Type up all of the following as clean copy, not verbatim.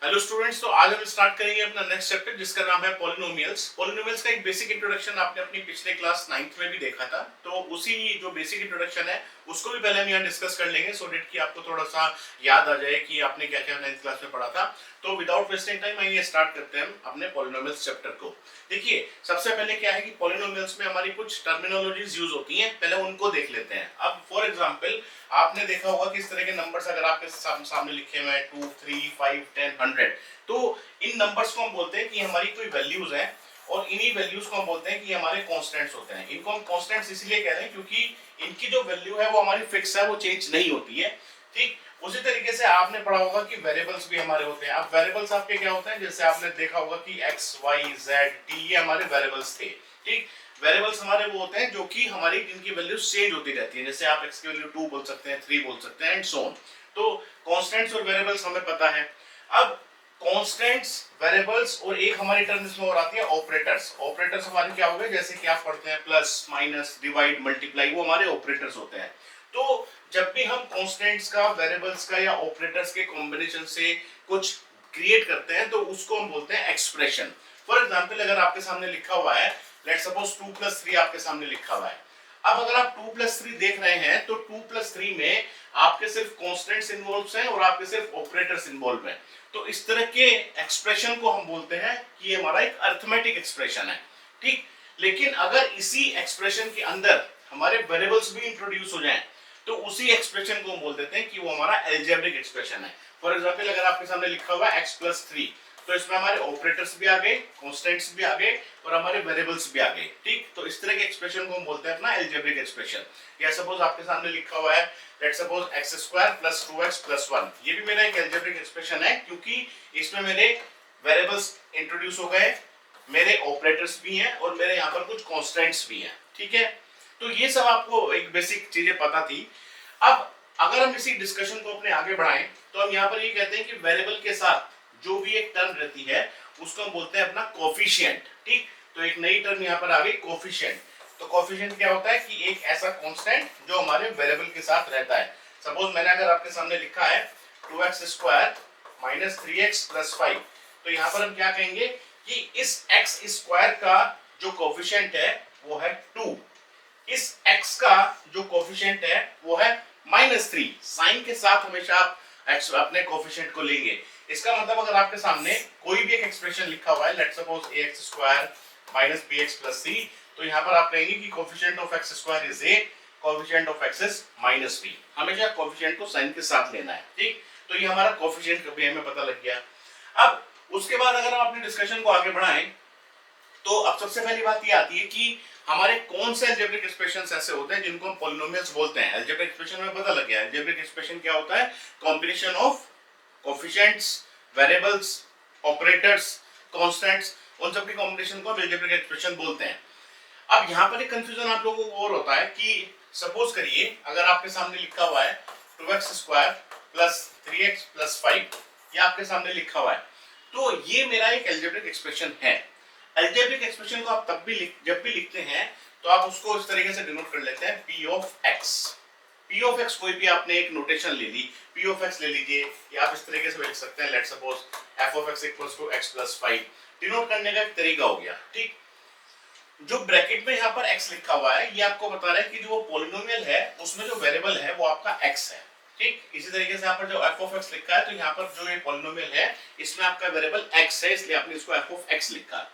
Hello students, तो आज हम स्टार्ट करेंगे अपना नेक्स्ट चैप्टर जिसका नाम है पॉलिनोमियल्स। पॉलिनोमियल्स का एक बेसिक इंट्रोडक्शन आपने अपनी पिछले क्लास 9th में भी देखा था, तो उसी जो बेसिक इंट्रोडक्शन है उसको भी पहले हम यहाँ डिस्कस कर लेंगे सो डेट कि आपको थोड़ा सा याद आ जाए कि आपने क्या क्या 9th क्लास में पढ़ा था। तो विदाउट वेस्टिंग टाइम आइए स्टार्ट करते हैं हम अपने पॉलिनोमियल्स चैप्टर को। देखिए, सबसे पहले क्या है कि पॉलिनोमियल्स में हमारी कुछ टर्मिनोलॉजीज यूज होती हैं, पहले उनको देख लेते हैं। अब फॉर एग्जांपल आपने देखा होगा कि इस तरह के नंबर्स अगर आपके सामने लिखे हुए हैं 2, 3, 5, 10, 100, तो इन नंबर्स को हम बोलते हैं कि हमारी कोई वैल्यूज हैं और इन्हीं वैल्यूज को हम बोलते हैं कि हमारे कांस्टेंट्स होते हैं। इनको हम कांस्टेंट्स इसलिए कह रहे हैं क्योंकि इनकी जो वैल्यू है वो हमारी फिक्स है, वो चेंज नहीं होती है। ठीक उसी तरीके से आपने पढ़ा होगा कि वेरिएबल्स भी हमारे होते हैं। अब वेरिएबल्स आपके क्या होते हैं, जैसे आपने देखा होगा कि एक्स, वाई, जेड, टी ये हमारे वेरिएबल्स थे। ठीक, वेरिएबल्स हमारे वो होते हैं जो कि हमारी जिनकी वैल्यू चेंज होती रहती है। जैसे आप एक्स की वैल्यू 2 बोल सकते हैं, 3 बोल सकते हैं एंड सो ऑन। तो कांस्टेंट्स और वेरिएबल्स हमें पता है। अब कांस्टेंट्स, वेरिएबल्स और एक हमारी टर्म इसमें और आती है ऑपरेटर्स। ऑपरेटर्स हमारे क्या हो गए, जैसे कि आप पढ़ते हैं प्लस, माइनस, डिवाइड, मल्टीप्लाई, वो हमारे ऑपरेटर्स होते हैं। तो जब भी हम कांस्टेंट्स का, वेरिएबल्स का या ऑपरेटर्स के कॉम्बिनेशन से कुछ क्रिएट करते हैं तो उसको हम बोलते हैं एक्सप्रेशन। फॉर एग्जांपल अगर आपके सामने लिखा हुआ है, लेट्स सपोज 2 + 3 आपके सामने लिखा हुआ है। अब अगर आप 2 + 3 देख रहे हैं तो 2 + 3 में आपके सिर्फ कांस्टेंट्स इन्वॉल्व हैं और आपके सिर्फ ऑपरेटर्स इन्वॉल्व हैं। तो इस तरह के एक्सप्रेशन को हम बोलते हैं कि ये हमारा एक अरिथमेटिक एक्सप्रेशन है। ठीक, लेकिन अगर इसी एक्सप्रेशन के अंदर हमारे वेरिएबल्स भी इंट्रोड्यूस हो जाएं तो उसी एक्सप्रेशन को हम बोल देते हैं कि वो हमारा अलजेब्रिक एक्सप्रेशन है। फॉर एग्जांपल अगर आपके सामने लिखा हुआ है x + 3, तो इसमें हमारे ऑपरेटर्स भी आ गए, कांस्टेंट्स भी आ गए और हमारे वेरिएबल्स भी आ गए। ठीक, तो इस तरह के एक्सप्रेशन को हम बोलते हैं अपना अलजेब्रिक एक्सप्रेशन। या सपोज आपके सामने लिखा हुआ है लेट्स सपोज x² + 2x + 1, ये भी मेरा एक अलजेब्रिक एक्सप्रेशन है क्योंकि इसमें मेरे वेरिएबल्स इंट्रोड्यूस हो गए, मेरे ऑपरेटर्स भी हैं और मेरे यहाँ पर कुछ कांस्टेंट्स भी हैं। ठीक है, तो ये सब आपको एक बेसिक चीजें पता थी। अब अगर हम इसी डिस्कशन को अपने आगे बढ़ाएं तो हम यहाँ पर ये कहते हैं कि वेरिएबल के साथ जो भी एक टर्म रहती है उसको हम बोलते हैं अपना कोफिशिएंट। ठीक, तो एक नई टर्म यहाँ पर आ गई कोफिशिएंट। तो कोफिशिएंट क्या होता है कि एक ऐसा कांस्टेंट जो हमारे वेरिएबल के साथ रहता है। सपोज मैंने अगर आपके सामने लिखा है 2x² - 3x + 5, तो यहाँ पर हम क्या कहेंगे कि इस x² का जो कोफिशिएंट है वो है 2, इस x का जो कोफिशिएंट है वो है -3। साइन के साथ हमेशा आप x अपने कोफिशिएंट को लेंगे। इसका मतलब अगर आपके सामने कोई भी एक एक्सप्रेशन लिखा हुआ है, let's suppose ax² - bx + c, तो यहाँ पर आप कहेंगे कि coefficient of x² is a, coefficient of x is -b। हमेशा कोफिशिएंट को साइन के साथ लेना है। ठीक, तो ये हमारा कोफिशिएंट कभी हमें पता लग गया। अब उसके बाद अगर हम अपने डिस्कशन को आगे बढ़ाएं तो अब सबसे पहली बात ये आती है कि हमारे कौन से अलजेब्रिक एक्सप्रेशंस ऐसे होते हैं जिनको हम पॉलिनोमियल्स बोलते हैं। अलजेब्रिक एक्सप्रेशन में पता लग गया, अलजेब्रिक एक्सप्रेशन क्या होता है, combination of coefficients, variables, operators, constants, उन सब के कॉम्बिनेशन को हम अलजेब्रिक एक्सप्रेशन बोलते हैं। अब यहाँ पर एक कंफ्यूजन आप लोगों को और होता है कि सपोज करिए अगर आपके सामने लिखा हुआ है 2x² + 3x + 5, ये आपके सामने लिखा हुआ है, तो ये मेरा एक अलजेब्रिक एक्सप्रेशन है। अलजेब्रिक एक्सप्रेशन को आप तब भी जब भी लिखते हैं तो आप उसको इस तरीके से डिनोट कर लेते हैं p of x। p of x कोई भी आपने एक नोटेशन ले ली, p of x ले लीजिए, या आप इस तरीके से लिख सकते हैं let's suppose f of x = x + 5। Denote करने का एक तरीका हो गया। ठीक, जो ब्रैकेट में यहाँ पर x लिखा हुआ है ये आपको बता रहा है कि जो पॉलिनोमियल है उसमें जो वेरिएबल है वो आपका x है। ठीक, इसी तरीके से यहाँ पर जो f of x लिखा है तो यहाँ पर जो ये पॉलिनोमियल है इसमें आपका वेरिएबल x है, इसलिए आपने इसको f of x लिखा।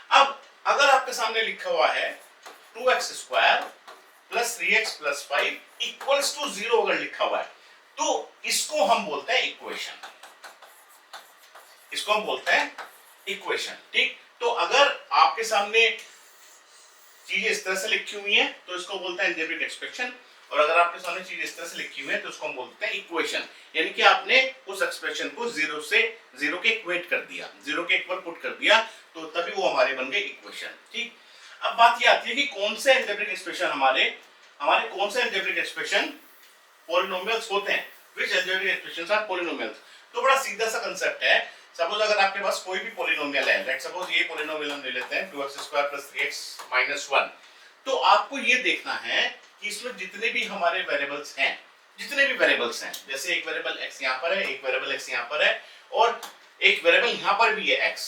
अब अगर आपके सामने लिखा हुआ है 2x² + 3x + 5 = 0 अगर लिखा हुआ है तो इसको हम बोलते हैं इक्वेशन। इसको हम बोलते हैं इक्वेशन। ठीक, तो अगर आपके सामने चीजें इस तरह से लिखी हुई हैं तो इसको बोलते हैं अलजेब्रिक एक्सप्रेशन, और अगर आपके सामने चीज इस तरह से लिखी हुई है तो उसको हम बोलते हैं इक्वेशन। यानी कि आपने उस एक्सप्रेशन को 0 के इक्वेट कर दिया, 0 के इक्वल पुट कर दिया, तो तभी वो हमारे बन गए इक्वेशन। ठीक, अब बात ये आती है कि कौन से अलजेब्रिक एक्सप्रेशन हमारे कौन से अलजेब्रिक एक्सप्रेशन पॉलिनोमियल्स होते हैं, which algebraic expressions are polynomials. तो बड़ा सीधा सा कांसेप्ट है। सपोज अगर आपके पास कोई भी पॉलिनोमियल है, लेट्स सपोज ये पॉलिनोमियल हम ले लेते हैं 2x² + 3x - 1, तो आपको ये देखना है कि इसमें जितने भी हमारे वेरिएबल्स हैं, जैसे एक वेरिएबल x यहाँ पर है, एक वेरिएबल x यहाँ पर है, और एक वेरिएबल यहाँ पर भी है x,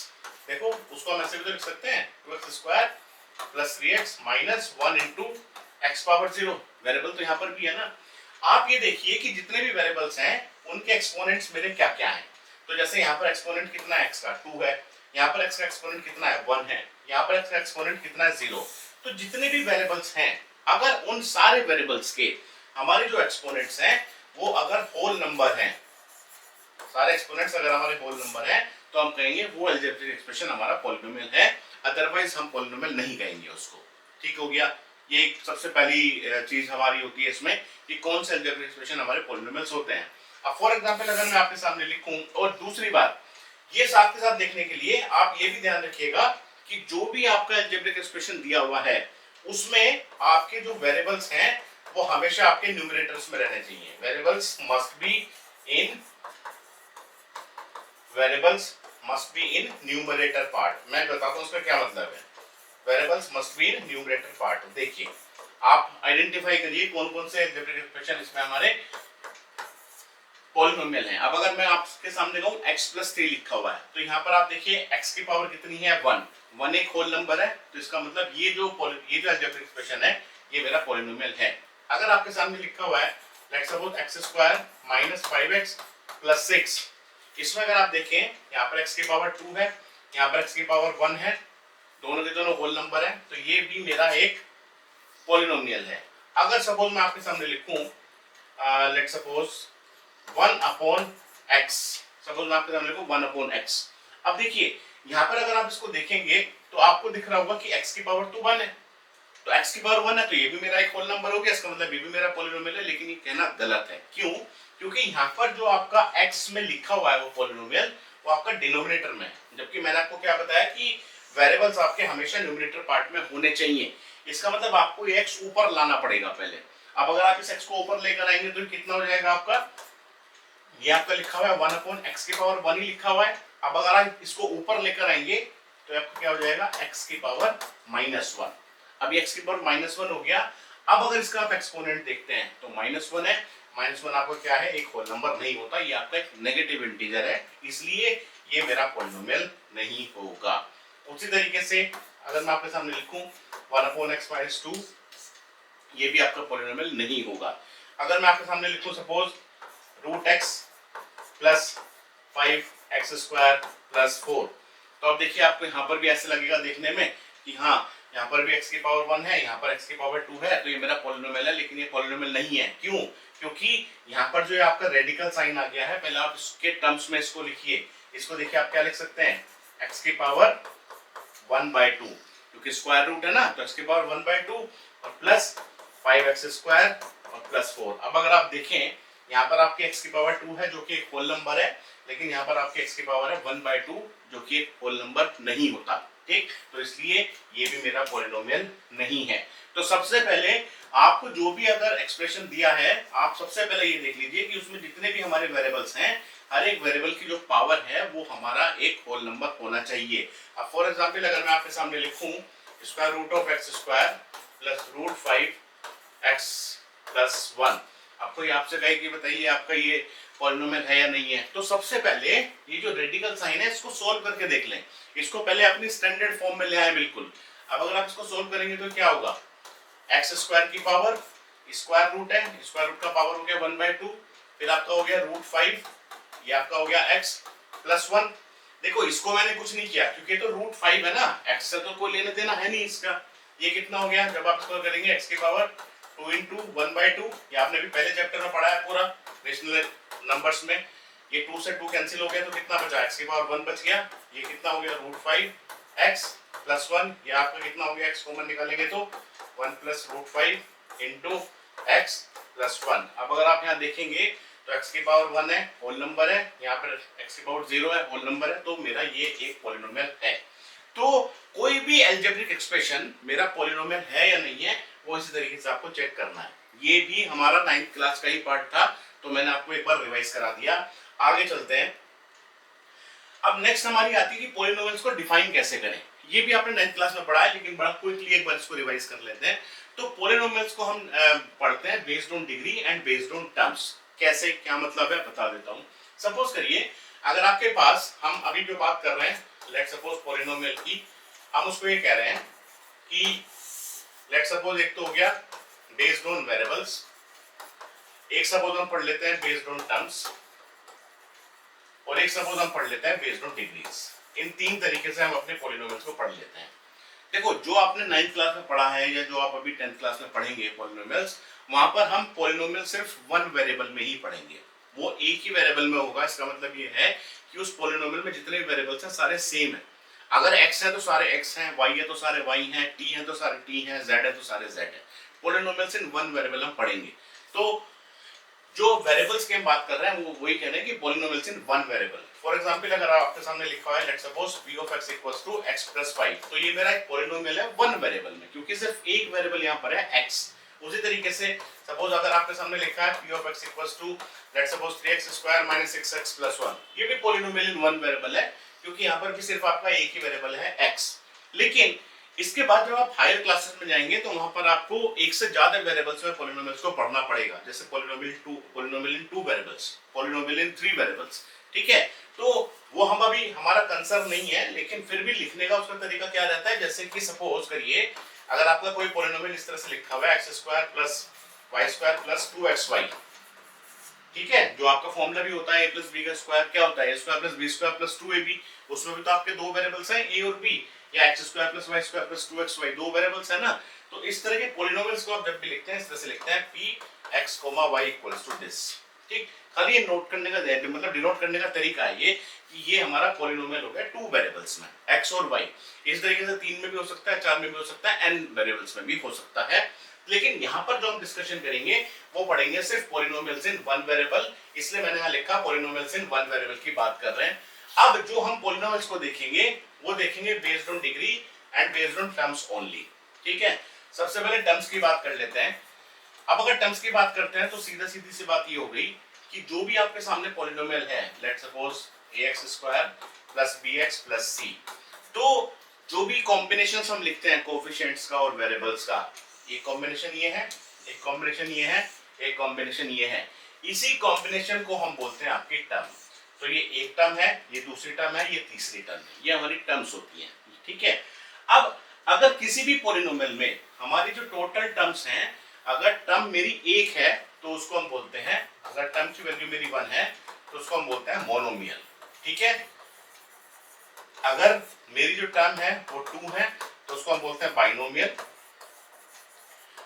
देखो उसको हम ऐसे भी तो लिख सकते हैं 2x² plus 3x minus 1 into x power 0, variable तो यहाँ पर भी है ना। आप ये देखिए कि जितने भी वेरिएबल्स हैं उनके एक्सपोनेंट्स मेरे क्या क्या हैं। तो जैसे यहाँ पर एक्सपोनेंट कितना है x का 2 है, यहाँ पर x का एक्सपोनेंट कितना है 1 है, यहाँ पर x का एक्सपोनेंट कितना है 0। तो जितने भी वेरिएबल्स हैं अगर उन सारे वेरिएबल्स के हमारे जो एक्सपोनेंट्स हैं वो अगर होल नंबर हैं, सारे एक्सपोनेंट्स अगर हमारे होल नंबर हैं तो हम कहेंगे वो अलजेब्रिक एक्सप्रेशन हमारा पॉलिनोमियल है, अदरवाइज हम पॉलिनोमियल नहीं कहेंगे उसको। ठीक हो गया, ये सबसे पहली चीज हमारी होती है इसमें कि कौन से अलजेब्रिक एक्सप्रेशन हमारे पॉलिनोमियल्स होते हैं। अब फॉर एग्जांपल अगर मैं आपके सामने लिखूं, और दूसरी बात ये साथ के साथ देखने के लिए आप ये भी ध्यान रखिएगा कि जो भी आपका अलजेब्रिक एक्सप्रेशन दिया हुआ है उसमें आपके जो वेरिएबल्स हैं वो हमेशा आपके न्यूमरेटर्स में रहने चाहिए। Variables must be in numerator part. मैं बताता हूं उसका क्या मतलब है। Variables must be in numerator part. देखिए आप आइडेंटिफाई करिए कौन कौन से अलजेब्रिक एक्सप्रेशन इसमें हमारे पॉलिनोमियल हैं। अब अगर मैं आपके सामने कहूं x प्लस 3 लिखा हुआ है तो यहाँ पर आप देखिए x की पावर कितनी है 1 एक होल नंबर है, तो इसका मतलब ये जो अलजेब्रिक एक्सप्रेशन है ये मेरा पॉलिनोमियल है। अगर आपके सामने लिखा हुआ है let's suppose x² minus 5x plus 6, इसमें अगर आप देखें यहाँ पर x की पावर 2 है, यहाँ पर x की पावर 1 है, दोनों के दोनों होल नंबर है, तो ये भी मेरा एक पॉलिनोमियल है। अगर सपोज मैं आपके सामने लिखूं let's suppose 1 upon x, suppose मैं आपके सामने लिखूं 1 अपॉन x। अब देखिए यहाँ पर अगर आप इसको देखेंगे तो आपको दिख रहा होगा कि x की पावर तो 1 है, तो x की पावर 1 है तो ये भी मेरा एक होल नंबर हो गया, इसका मतलब ये भी मेरा पॉलिनोमियल है। लेकिन ये कहना गलत है, क्यों? क्योंकि यहाँ पर जो आपका x में लिखा हुआ है वो पॉलिनोमियल वो आपका डिनोमिनेटर में है, जबकि मैंने आपको क्या बताया कि वेरिएबल्स आपके हमेशा न्यूमरेटर पार्ट में होने चाहिए। इसका मतलब आपको ये x ऊपर लाना पड़ेगा पहले। अब अगर आप इस x को ऊपर लेकर आएंगे तो कितना हो जाएगा आपका, ये आपका लिखा हुआ है 1 अपॉन x की पावर 1 ही लिखा हुआ है। अब अगर आप इसको ऊपर लेकर आएंगे तो आपका क्या हो जाएगा x की पावर -1। अब ये x की पावर -1 हो गया। अब अगर इसका आप एक्सपोनेंट देखते हैं तो -1 है, -1 आपको क्या है, एक होल नंबर नहीं होता, ये आपका एक नेगेटिव इंटीजर है, इसलिए ये मेरा पॉलिनोमियल नहीं होगा। उसी तरीके से अगर मैं आपके सामने लिखूं 1 अपॉन x माइनस 2, ये भी आपका पॉलिनोमियल नहीं होगा। अगर मैं आपके सामने लिखूं suppose √x plus 5x² plus 4, तो अब देखिए आपको यहाँ पर भी ऐसे लगेगा देखने में कि हाँ यहाँ पर भी x की पावर 1 है, यहाँ पर x की पावर 2 है, तो ये मेरा पॉलिनोमियल है। लेकिन ये पॉलिनोमियल नहीं है, क्यों? क्योंकि यहाँ पर जो आपका रेडिकल साइन आ गया है, पहले आप इसके टर्म्स में इसको लिखिए। इसको देखिए आप क्या लिख सकते हैं, x की पावर 1/2, क्योंकि स्क्वायर रूट है ना, तो x की पावर 1/2 और प्लस 5x² और प्लस 4। अब अगर आप देखें यहाँ पर आपके x की पावर 2 है जो कि एक होल नंबर है, लेकिन यहाँ पर आपके x की पावर है 1/2 जो कि एक होल नंबर नहीं होता। ठीक, तो इसलिए ये भी मेरा पॉलिनोमियल नहीं है। तो सबसे पहले आपको जो भी अगर एक्सप्रेशन दिया है, आप सबसे पहले ये देख लीजिए कि उसमें जितने भी हमारे वेरिएबल्स हैं, हर एक वेरिएबल की जो पावर है वो हमारा एक होल नंबर होना चाहिए। अब फॉर एग्जांपल अगर मैं आपके सामने लिखूं √(x² प्लस √5x प्लस 1, आपको ये आपसे कहे कि बताइए आपका ये पॉलिनोमियल है या नहीं है। तो सबसे पहले ये जो रेडिकल साइन है इसको सोल्व करके देख लें, इसको पहले अपनी स्टैंडर्ड फॉर्म में ले आए बिल्कुल। अब अगर आप इसको सोल्व करेंगे तो क्या होगा, x² की पावर स्क्वायर रूट है, स्क्वायर रूट का पावर हो गया 1/2, फिर आपका हो गया √5, ये आपका हो गया x प्लस 1। देखो इसको मैंने कुछ नहीं किया क्योंकि तो √5 है ना, x से तो कोई लेने देना है नहीं इसका। ये कितना हो गया, जब आप इसको करेंगे x की पावर 2 × 1/2, ये आपने भी पहले चैप्टर में पढ़ा है पूरा रेशनल नंबर्स में। ये 2 से 2 कैंसिल हो गया तो कितना बचा, x की पावर 1 बच गया। ये कितना हो गया √5x प्लस 1, ये आपका कितना हो गया, x कॉमन निकालेंगे तो 1 प्लस √5 इंटू x प्लस 1। अब अगर आप यहाँ देखेंगे तो x की पावर 1 है, होल नंबर है, यहाँ पर x की पावर 0 है, होल नंबर है, तो मेरा ये एक पॉलिनोमियल है। तो कोई भी अलजेब्रिक एक्सप्रेशन मेरा पॉलिनोमियल है या नहीं है वो इसी तरीके से आपको चेक करना है। ये भी हमारा 9th क्लास का ही पार्ट था, तो मैंने आपको एक बार रिवाइज करा दिया। आगे चलते हैं। अब नेक्स्ट हमारी आती है कि पॉलिनोमियल्स को डिफाइन कैसे करें। ये भी आपने 9th क्लास में पढ़ा है, लेकिन बड़ा क्विकली एक बार इसको रिवाइज कर लेते हैं। तो पॉलिनोमियल्स को हम पढ़ते हैं based on degree and based on terms. कैसे, क्या मतलब है बता देता हूं। सपोज करिए अगर आपके पास, हम अभी जो बात कर रहे हैं लेट्स सपोज पॉलिनोमियल की, हम उसको ये कह रहे हैं कि लेट्स सपोज एक तो हो गया बेस्ड ऑन वेरिएबल्स, एक सपोज हम पढ़ लेते हैं बेस्ड ऑन टर्म्स, और एक सपोज हम पढ़ लेते हैं बेस्ड ऑन डिग्रीज। इन तीन तरीके से हम अपने पॉलिनोमियल्स को पढ़ लेते हैं। देखो, जो आपने 9th क्लास में पढ़ा है या जो आप अभी 10th क्लास में पढ़ेंगे पॉलिनोमियल्स, वहां पर हम पॉलिनोमियल सिर्फ वन वेरिएबल में ही पढ़ेंगे, वो एक ही वेरिएबल में होगा। इसका मतलब ये है कि उस पॉलिनोमियल में जितने वेरिएबल्स हैं सारे सेम है। अगर x है तो सारे x हैं, y है तो सारे y हैं, t है तो सारे t हैं, z है तो सारे z हैं। पॉलिनोमियल्स इन वन वेरिएबल हम पढ़ेंगे। तो जो वेरिएबल्स की हम बात कर रहे हैं वो वही कह रहे हैं कि polynomials in one variable. For example, अगर आपके सामने लिखा हुआ है let's suppose p of x equals to x plus 5, तो ये मेरा एक पॉलिनोमियल है वन वेरिएबल में, क्योंकि सिर्फ एक वेरिएबल यहाँ पर है x। उसी तरीके से सपोज अगर आपके सामने लिखा है p of x equals to let's suppose 3x square minus 6x plus 1, ये भी पॉलिनोमियल इन वन वेरिएबल है, क्योंकि यहाँ पर भी सिर्फ आपका एक ही वेरिएबल है x। लेकिन इसके बाद जब आप हायर क्लासेस में जाएंगे तो वहां पर आपको एक से ज्यादा वेरिएबल्स में पॉलिनोमियल्स को पढ़ना पड़ेगा, जैसे polynomial in two variables, polynomial in three variables. ठीक है, तो वो हम अभी हमारा कंसर्न नहीं है, लेकिन फिर भी लिखने का उसका तरीका क्या रहता है, जैसे कि सपोज करिए अगर आपका कोई पॉलिनोमियल इस तरह से लिखा हुआ है x square plus y square plus 2xy, ठीक है, जो आपका फॉर्मूला भी होता है a प्लस बी का स्क्वायर क्या होता है a square plus b square plus 2ab, उसमें भी तो आपके दो वेरिएबल्स हैं a और b, या x square plus y square plus 2xy, दो वेरिएबल्स है ना। तो इस तरह के पॉलिनोमियल्स को आप जब भी लिखते हैं इस तरह से लिखते हैं p x, y equals to this. ठीक, खाली ये नोट करने का मतलब डिनोट करने का तरीका है ये कि ये हमारा पॉलिनोमियल हो गया टू वेरिएबल्स में x और y। इस तरीके से 3 में भी हो सकता है, 4 में भी हो सकता है, n वेरिएबल्स में भी हो सकता है। लेकिन यहाँ पर जो हम डिस्कशन करेंगे वो पढ़ेंगे सिर्फ पॉलिनोमियल्स इन वन वेरिएबल, इसलिए मैंने यहाँ लिखा पॉलिनोमियल्स इन वन वेरिएबल की बात कर रहे हैं। अब जो हम पॉलिनोमियल्स को देखेंगे वो देखेंगे based on degree and based on terms only. ठीक है, सबसे पहले टर्म्स की बात कर लेते हैं। अब अगर टर्म्स की बात करते हैं तो सीधा सीधी सी बात ये हो गई कि जो भी आपके सामने पॉलिनोमियल है let's suppose ax square plus bx plus c, तो जो भी कॉम्बिनेशंस हम लिखते हैं कोएफिशिएंट्स का और वेरिएबल्स का, एक कॉम्बिनेशन ये है, एक कॉम्बिनेशन ये है, एक कॉम्बिनेशन ये है, इसी कॉम्बिनेशन को हम बोलते हैं आपकी टर्म। तो ये एक टर्म है, ये दूसरी टर्म है, ये तीसरी टर्म है, ये हमारी टर्म्स होती हैं। ठीक है, अब अगर किसी भी पॉलिनोमियल में हमारी जो टोटल टर्म्स हैं, अगर टर्म मेरी एक है तो उसको हम बोलते हैं, अगर टर्म की वैल्यू मेरी 1 है तो उसको हम बोलते हैं मोनोमियल। ठीक है, अगर मेरी जो टर्म है वो 2 है तो उसको हम बोलते हैं बाइनोमियल,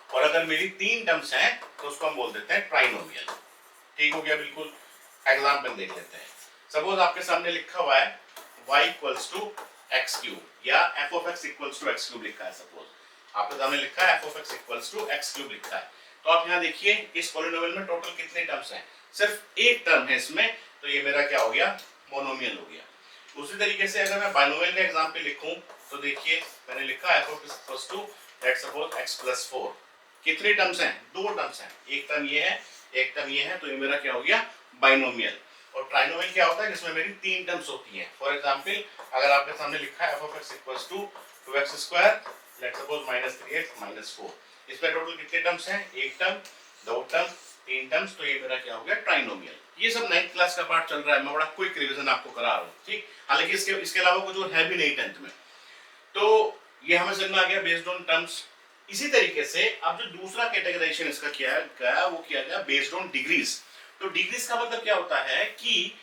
और अगर मेरी 3 टर्म्स हैं तो उसको हम बोल देते हैं ट्राइनोमियल। ठीक हो गया, बिल्कुल। एग्जांपल देख लेते हैं। सपोज आपके सामने लिखा हुआ है y equals to x cube, या f of x equals to x cube लिखा है। सपोज आपके सामने लिखा है f of x equals to x cube लिखा है, तो आप यहाँ देखिए इस पॉलिनोमियल में टोटल कितने टर्म्स हैं, सिर्फ एक टर्म है इसमें, तो ये मेरा क्या हो गया, मोनोमियल हो गया। उसी तरीके से अगर मैं बाइनोमियल का एग्जांपल लिखूं तो देखिए मैंने लिखा f of x equals to let's suppose x plus 4, कितने टर्म्स हैं, दो टर्म्स हैं, एक टर्म ये है, एक टर्म ये है, तो ये मेरा क्या हो गया, बाइनोमियल। और ट्राइनोमियल क्या होता है, जिसमें मेरी 3 टर्म्स होती हैं। फॉर एग्जांपल अगर आपके सामने लिखा है f of x equals to 2x square let's suppose minus 3x minus 4, इसमें टोटल कितने टर्म्स हैं, एक टर्म, दो टर्म, 3 टर्म्स, तो ये मेरा क्या हो गया, ट्राइनोमियल। ये सब 9th क्लास का पार्ट चल रहा है, मैं बड़ा क्विक रिवीजन आपको करा रहा हूँ। ठीक, हालांकि इसके अलावा कुछ और है भी नहीं 10th में, तो ये हमें समझ में आ गया बेस्ड ऑन टर्म्स। इसी तरीके से अब जो दूसरा कैटेगराइजेशन इसका किया गया वो किया गया बेस्ड ऑन डिग्रीज। तो डिग्रीज का मतलब क्या होता है कि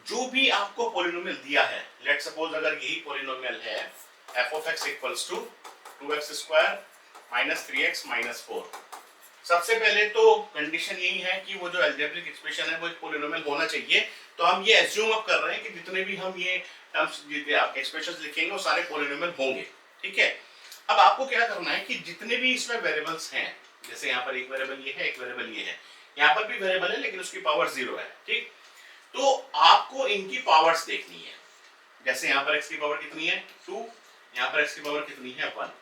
जो भी आपको पॉलिनोमियल दिया है, लेट्स सपोज अगर यही पॉलिनोमियल है f of x equals to 2x square minus 3x minus 4, सबसे पहले तो कंडीशन यही है कि वो जो अलजेब्रिक एक्सप्रेशन है वो एक पॉलिनोमियल होना चाहिए। तो हम ये एज्यूम अप कर रहे हैं कि जितने भी हम ये टर्म्स एक्सप्रेशंस लिखेंगे वो सारे पॉलिनोमियल होंगे। ठीक है, अब आपको क्या करना है कि जितने भी इसमें वेरिएबल्स हैं, जैसे यहाँ पर एक वेरिएबल ये है, एक वेरिएबल ये है, यहाँ पर भी वेरिएबल है लेकिन उसकी पावर 0 है। ठीक, तो आपको इनकी पावर्स देखनी है। जैसे यहाँ पर x की पावर कितनी है 2, यहाँ पर x की पावर कितनी है 1।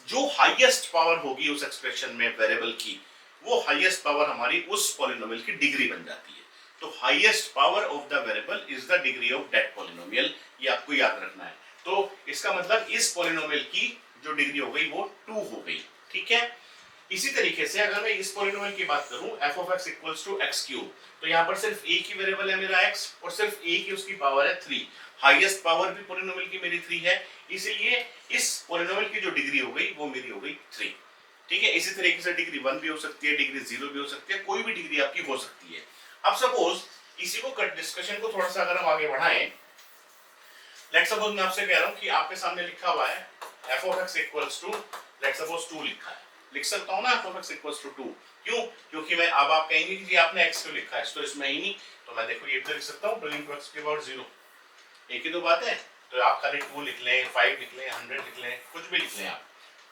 जो हाईएस्ट पावर होगी उस एक्सप्रेशन में वेरिएबल की, वो हाईएस्ट पावर हमारी उस पॉलिनोमियल की डिग्री बन जाती है। तो highest power of the variable is the degree of that polynomial, ये आपको याद रखना है। तो इसका मतलब इस पॉलिनोमियल की जो डिग्री हो गई वो 2 हो गई। ठीक है, इसी तरीके से अगर मैं इस पॉलिनोमियल की बात करूं f of x equals to x cube, तो यहाँ पर सिर्फ एक ही वेरिएबल है मेरा x और सिर्फ एक ही उसकी पावर है 3। हाईएस्ट पावर भी पॉलिनोमियल की मेरी 3 है, इसीलिए इस पॉलिनोमियल की जो डिग्री हो गई वो मेरी हो गई 3। ठीक है, इसी तरीके से डिग्री 1 भी हो सकती है, डिग्री 0 भी हो सकती है, कोई भी डिग्री आपकी हो सकती है। अब सपोज इसी को डिस्कशन को थोड़ा सा अगर हम आगे बढ़ाएं, लेट्स सपोज मैं आपसे कह रहा हूं कि आपके सामने लिखा हुआ है f of x equals to let's suppose 2 लिखा है, लिख सकता हूं ना f of x equals to 2। क्यों? क्योंकि मैं अब आप कहेंगे कि आपने x क्यों लिखा है, तो इसमें ही नहीं, तो मैं देखो ये भी लिख सकता हूं 2 into x की पावर 0, एक ही तो बात है। तो आप खाली 2 लिख लें, 5 लिख लें, 100 लिख लें, कुछ भी लिख लें आप।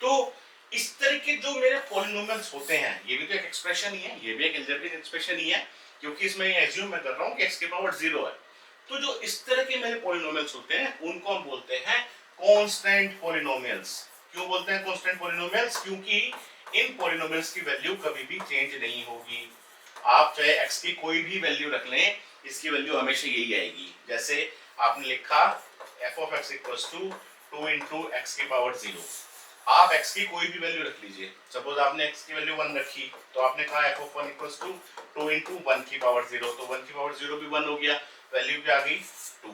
तो इस तरह के जो मेरे पॉलिनोमियल्स होते हैं, ये भी तो एक एक्सप्रेशन ही है, ये भी एक अलजेब्रिक एक्सप्रेशन ही है, क्योंकि इसमें ये एज्यूम मैं कर रहा हूं कि x की पावर 0 है। तो जो इस तरह के मेरे पॉलिनोमियल्स होते हैं उनको हम बोलते हैं कांस्टेंट पॉलिनोमियल्स। क्यों बोलते हैं कांस्टेंट पॉलिनोमियल्स? क्योंकि इन पॉलिनोमियल्स की वैल्यू कभी भी चेंज नहीं होगी। आप चाहे x की कोई भी वैल्यू रख लें, इसकी वैल्यू हमेशा यही आएगी। जैसे आपने लिखा f of x equals to 2 into x की पावर 0, आप x की कोई भी वैल्यू रख लीजिए। सपोज आपने x की वैल्यू 1 रखी, तो आपने कहा f of 1 equals to 2 into 1 की पावर 0, तो 1 की पावर 0 भी 1 हो गया, वैल्यू क्या आ गई 2।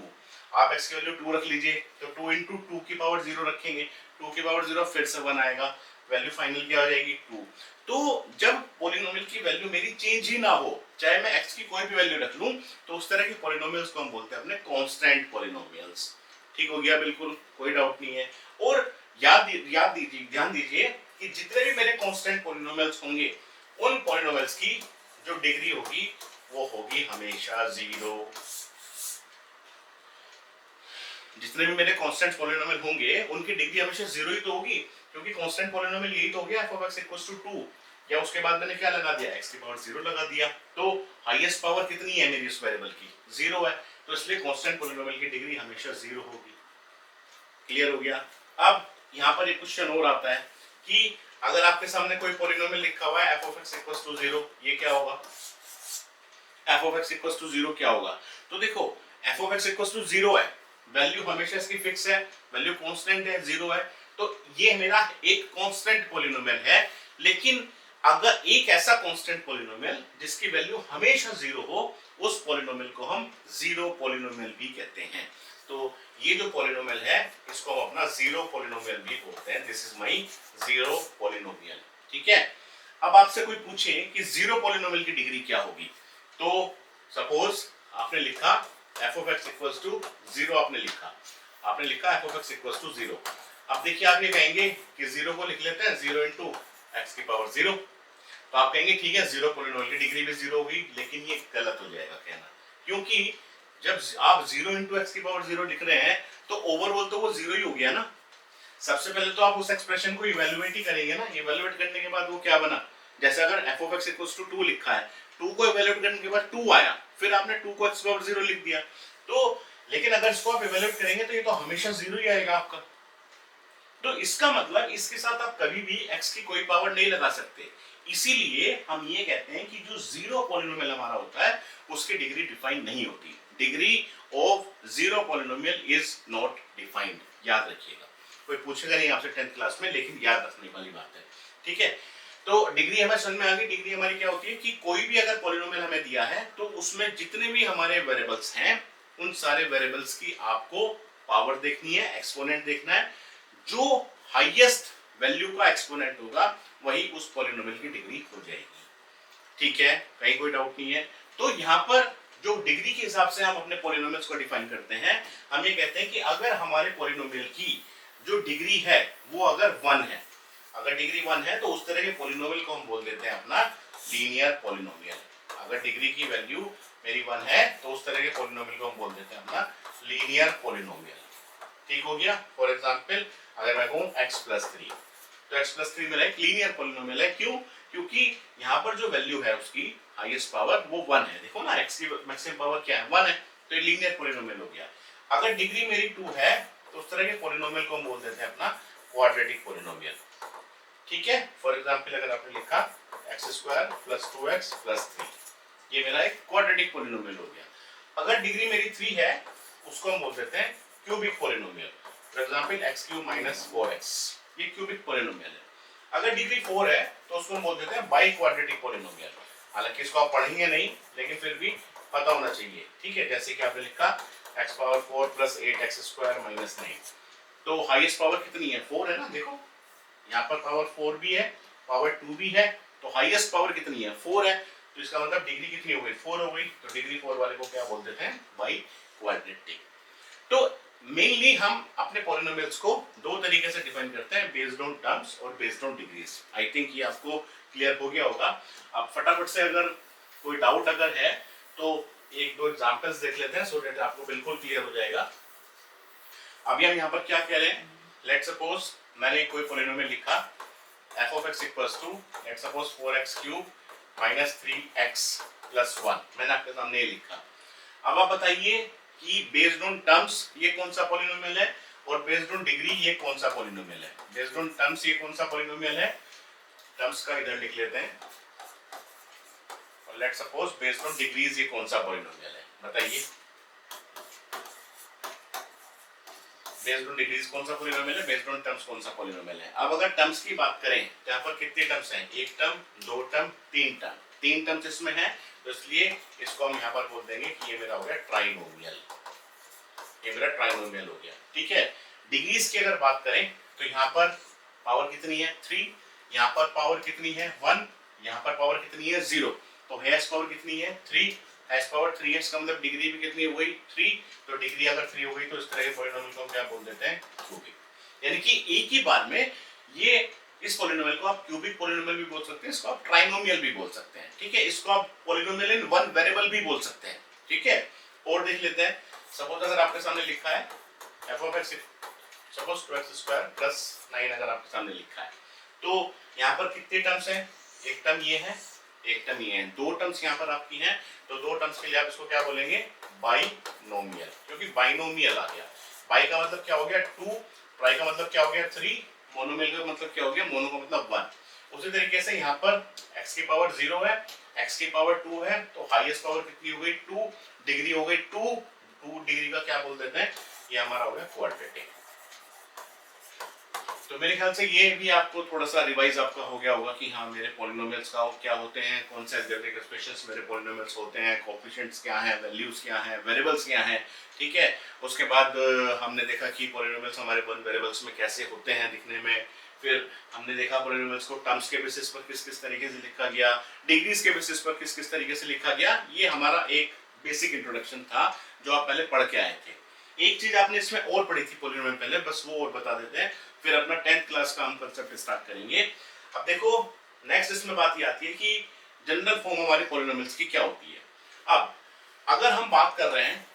आप x की वैल्यू 2 रख लीजिए, तो 2 into 2 की पावर 0 रखेंगे, 2 की पावर 0 फिर से 1 आएगा, वैल्यू फाइनल क्या हो जाएगी 2। तो जब पॉलिनोमियल की वैल्यू मेरी चेंज ही ना हो, चाहे मैं x की कोई भी वैल्यू रख लूं, तो उस तरह के पॉलिनोमियल्स को हम बोलते हैं अपने कांस्टेंट पॉलिनोमियल्स। ठीक हो गया, बिल्कुल कोई डाउट नहीं है। और ध्यान दीजिए कि जितने भी मेरे कांस्टेंट पॉलिनोमियल्स होंगे, उन पॉलिनोमियल्स की जो डिग्री होगी वो होगी हमेशा 0। जितने भी मेरे कांस्टेंट पॉलिनोमियल होंगे उनकी डिग्री हमेशा 0 ही तो होगी, क्योंकि कांस्टेंट पॉलिनोमियल यही तो हो गया f of x equals to 2, या उसके बाद मैंने क्या लगा दिया, x की पावर 0 लगा दिया। तो हाईएस्ट पावर कितनी है मेरी उस वेरिएबल की, 0 है, तो इसलिए कांस्टेंट पॉलिनोमियल की डिग्री हमेशा 0 होगी। क्लियर हो गया? अब यहाँ पर एक क्वेश्चन और आता है कि अगर आपके सामने कोई पॉलिनोमियल लिखा हुआ है f of x equals to 0, ये क्या होगा, f of x equals to 0 क्या होगा? तो देखो f of x equals to 0 है, वैल्यू हमेशा इसकी फिक्स है, वैल्यू कांस्टेंट है, 0 है, तो ये मेरा एक कांस्टेंट पॉलिनोमियल है। लेकिन अगर एक ऐसा कांस्टेंट पॉलिनोमियल जिसकी वैल्यू हमेशा 0 हो, उस पॉलिनोमियल को हम जीरो पॉलिनोमियल भी कहते हैं। तो ये जो पॉलिनोमियल है इसको हम अपना जीरो पॉलिनोमियल भी बोलते हैं, this is my zero polynomial. ठीक है, अब आपसे कोई पूछे कि जीरो पॉलिनोमियल की डिग्री क्या होगी, तो सपोज आपने लिखा f of x equals to 0, आपने लिखा f of x equals to 0। अब देखिए आप ये कहेंगे कि 0 को लिख लेते हैं 0 into x की पावर 0, तो आप कहेंगे ठीक है जीरो पॉलिनोमियल की डिग्री भी 0 होगी, लेकिन ये गलत हो जाएगा कहना, क्योंकि जब आप 0 into x की पावर 0 लिख रहे हैं तो ओवरऑल तो वो 0 ही हो गया ना। सबसे पहले तो आप उस एक्सप्रेशन को इवैल्यूएट ही करेंगे ना, इवैल्यूएट करने के बाद वो क्या बना, जैसे अगर f of x equals to 2 लिखा है, 2 को इवैल्यूएट करने के बाद 2 आया, फिर आपने 2 को x पावर 0 लिख दिया, तो लेकिन अगर इसको आप इवैल्यूएट करेंगे तो ये तो हमेशा 0 ही आएगा आपका। तो इसका मतलब इसके साथ आप कभी भी x की कोई पावर नहीं लगा सकते, इसीलिए हम ये कहते हैं कि जो जीरो पॉलिनोमियल हमारा होता है उसकी डिग्री डिफाइन नहीं होती। Degree of zero polynomial is not defined, याद रखिएगा, कोई पूछेगा नहीं आपसे 10th क्लास में, लेकिन याद रखने वाली बात है। ठीक है, तो डिग्री हमें समझ में आ गई। डिग्री हमारी क्या होती है कि कोई भी अगर पॉलिनोमियल हमें दिया है तो उसमें जितने भी हमारे वेरिएबल्स हैं उन सारे वेरिएबल्स की आपको पावर देखनी है, एक्सपोनेंट देखना है, जो हाईएस्ट वैल्यू का एक्सपोनेंट होगा वही उस पॉलिनोमियल की डिग्री हो जाएगी। ठीक है, कहीं कोई डाउट नहीं है। तो यहाँ पर जो डिग्री के हिसाब से हम अपने पॉलिनोमियल्स को डिफाइन करते हैं, हम ये कहते हैं कि अगर हमारे पॉलिनोमियल की जो डिग्री है वो अगर 1 है, अगर डिग्री 1 है तो उस तरह के पॉलिनोमियल को हम बोल देते हैं अपना लीनियर पॉलिनोमियल। अगर डिग्री की वैल्यू मेरी 1 है तो उस तरह के पॉलिनोमियल को हम बोल देते हैं अपना लीनियर पॉलिनोमियल। ठीक हो गया। फॉर एग्जांपल अगर मैं कहूं x + 3, तो x + 3 मेरा एक लीनियर पॉलिनोमियल है। क्यों? क्योंकि यहाँ पर जो वैल्यू है उसकी हाईएस्ट पावर वो 1 है। देखो ना x की मैक्सिमम पावर क्या है, 1 है, तो ये लीनियर पॉलिनोमियल हो गया। अगर डिग्री मेरी 2 है तो उस तरह के पॉलिनोमियल को हम बोल देते हैं अपना क्वाड्रेटिक पॉलिनोमियल। ठीक है, फॉर एग्जांपल अगर आपने लिखा x² + 2x + 3, ये मेरा एक क्वाड्रेटिक पॉलिनोमियल हो गया। अगर डिग्री मेरी 3 है उसको हम बोल देते हैं cubic polynomial. For example x³ - 4x, ये क्यूबिक पॉलिनोमियल है। अगर डिग्री 4 है तो उसको हम बोल देते हैं बाई क्वाड्रेटिक पॉलिनोमियल। हालांकि इसको आप पढ़ेंगे नहीं, लेकिन फिर भी पता होना चाहिए, ठीक है। जैसे कि आपने लिखा x power 4 plus 8x square minus 9, तो हाईएस्ट पावर कितनी है, 4 है ना। देखो यहाँ पर पावर 4 भी है, पावर 2 भी है, तो हाईएस्ट पावर कितनी है, 4 है। तो इसका मतलब डिग्री कितनी हो गई, 4 हो गई। तो डिग्री 4 वाले को क्या बोल देते हैं, बाई क्वाड्रेटिक। तो मेनली हम अपने पॉलिनोमियल्स को दो तरीके से डिफाइन करते हैं, बेस्ड ऑन टर्म्स और based on degrees. I think ये आपको क्लियर हो गया होगा। अब फटाफट से अगर कोई डाउट अगर है तो एक दो एग्जांपल्स देख लेते हैं, सो दैट आपको बिल्कुल क्लियर हो जाएगा। अभी हम यहाँ पर क्या कह रहे हैं, लेट सपोज मैंने कोई पॉलिनोमियल लिखा f of x equals to let suppose 4x cube minus 3x plus 1, मैंने आपके सामने ये लिखा। अब आप बताइए कि बेस्ड ऑन टर्म्स ये कौन सा पॉलिनोमियल है और बेस्ड ऑन डिग्री ये कौन सा पॉलिनोमियल है। बेस्ड ऑन टर्म्स ये कौन सा पॉलिनोमियल है, टर्म्स का इधर लिख लेते हैं, और let suppose based on degrees ये कौन सा पॉलिनोमियल है, बताइए। बेस्ड ऑन डिग्रीज कौन सा पॉलिनोमियल है, बेस्ड ऑन टर्म्स कौन सा पॉलिनोमियल है। अब अगर टर्म्स की बात करें तो यहाँ पर कितने टर्म्स हैं, एक टर्म, दो टर्म, तीन टर्म। तीन टर्म्स इसमें है, तो इसलिए इसको हम यहाँ पर बोल देंगे कि ये मेरा हो गया ट्राइनोमियल, ये मेरा ट्राइनोमियल हो गया, ठीक है। डिग्रीज की अगर बात करें तो यहाँ पर पावर कितनी है, 3, यहाँ पर पावर कितनी है, 1, यहाँ पर पावर कितनी है, 0। तो हैश पावर कितनी है, 3, हैश पावर 3x का मतलब डिग्री भी कितनी हो गई, 3। तो डिग्री अगर 3 हो गई तो इस तरह के पॉलिनोमियल को हम क्या बोल देते हैं, क्यूबिक। यानी कि एक ही बार में ये इस पॉलिनोमियल को आप क्यूबिक पॉलिनोमियल भी बोल सकते हैं, इसको आप ट्राइनोमियल भी बोल सकते हैं, ठीक है। इसको आप पॉलिनोमियल इन वन वेरिएबल भी बोल सकते हैं, ठीक है। और देख लेते हैं, सपोज अगर आपके सामने लिखा है f of x suppose 2x square plus 9 अगर आपके सामने लिखा है, तो यहाँ पर कितने टर्म्स हैं, एक टर्म ये है, एक टर्म ये है, दो टर्म्स यहाँ पर आपकी हैं। तो दो टर्म्स के लिए आप इसको क्या बोलेंगे, बाइनोमियल, क्योंकि बाइनोमियल आ गया। बाई का मतलब क्या हो गया 2, ट्राई का मतलब क्या हो गया 3, मोनोमियल का मतलब क्या हो गया, मोनो का मतलब 1। उसी तरीके से यहाँ पर x की पावर 0 है, x की पावर 2 है, तो हाईएस्ट पावर कितनी हो गई 2, डिग्री हो गई 2 डिग्री का क्या बोल देते हैं, ये हमारा हो गया क्वाड्रेटिक। तो मेरे ख्याल से ये भी आपको थोड़ा सा रिवाइज आपका हो गया होगा कि हाँ मेरे पॉलिनोमियल्स का क्या होते हैं, कौन से अलजेब्रिक एक्सप्रेशंस मेरे पॉलिनोमियल्स होते हैं, कोएफिशिएंट्स क्या हैं, वैल्यूज क्या हैं, वेरिएबल्स क्या हैं, ठीक है। उसके बाद हमने देखा कि पॉलिनोमियल्स हमारे वन वेरिएबल्स में कैसे होते हैं दिखने में। फिर हमने देखा पॉलिनोमियल्स को टर्म्स के बेसिस पर किस किस तरीके से लिखा गया, डिग्रीज के बेसिस पर किस किस तरीके से लिखा गया। ये हमारा एक बेसिक इंट्रोडक्शन था जो आप पहले पढ़ के आए थे। एक चीज आपने इसमें और पढ़ी थी पॉलिनोमियल पहले, बस वो और बता देते हैं, फिर अपना 10th क्लास का हम कंसेप्ट स्टार्ट करेंगे। अब देखो नेक्स्ट इसमें बात ये आती है कि जनरल फॉर्म हमारे पॉलिनोमियल्स की क्या होती है। अब अगर हम बात कर रहे हैं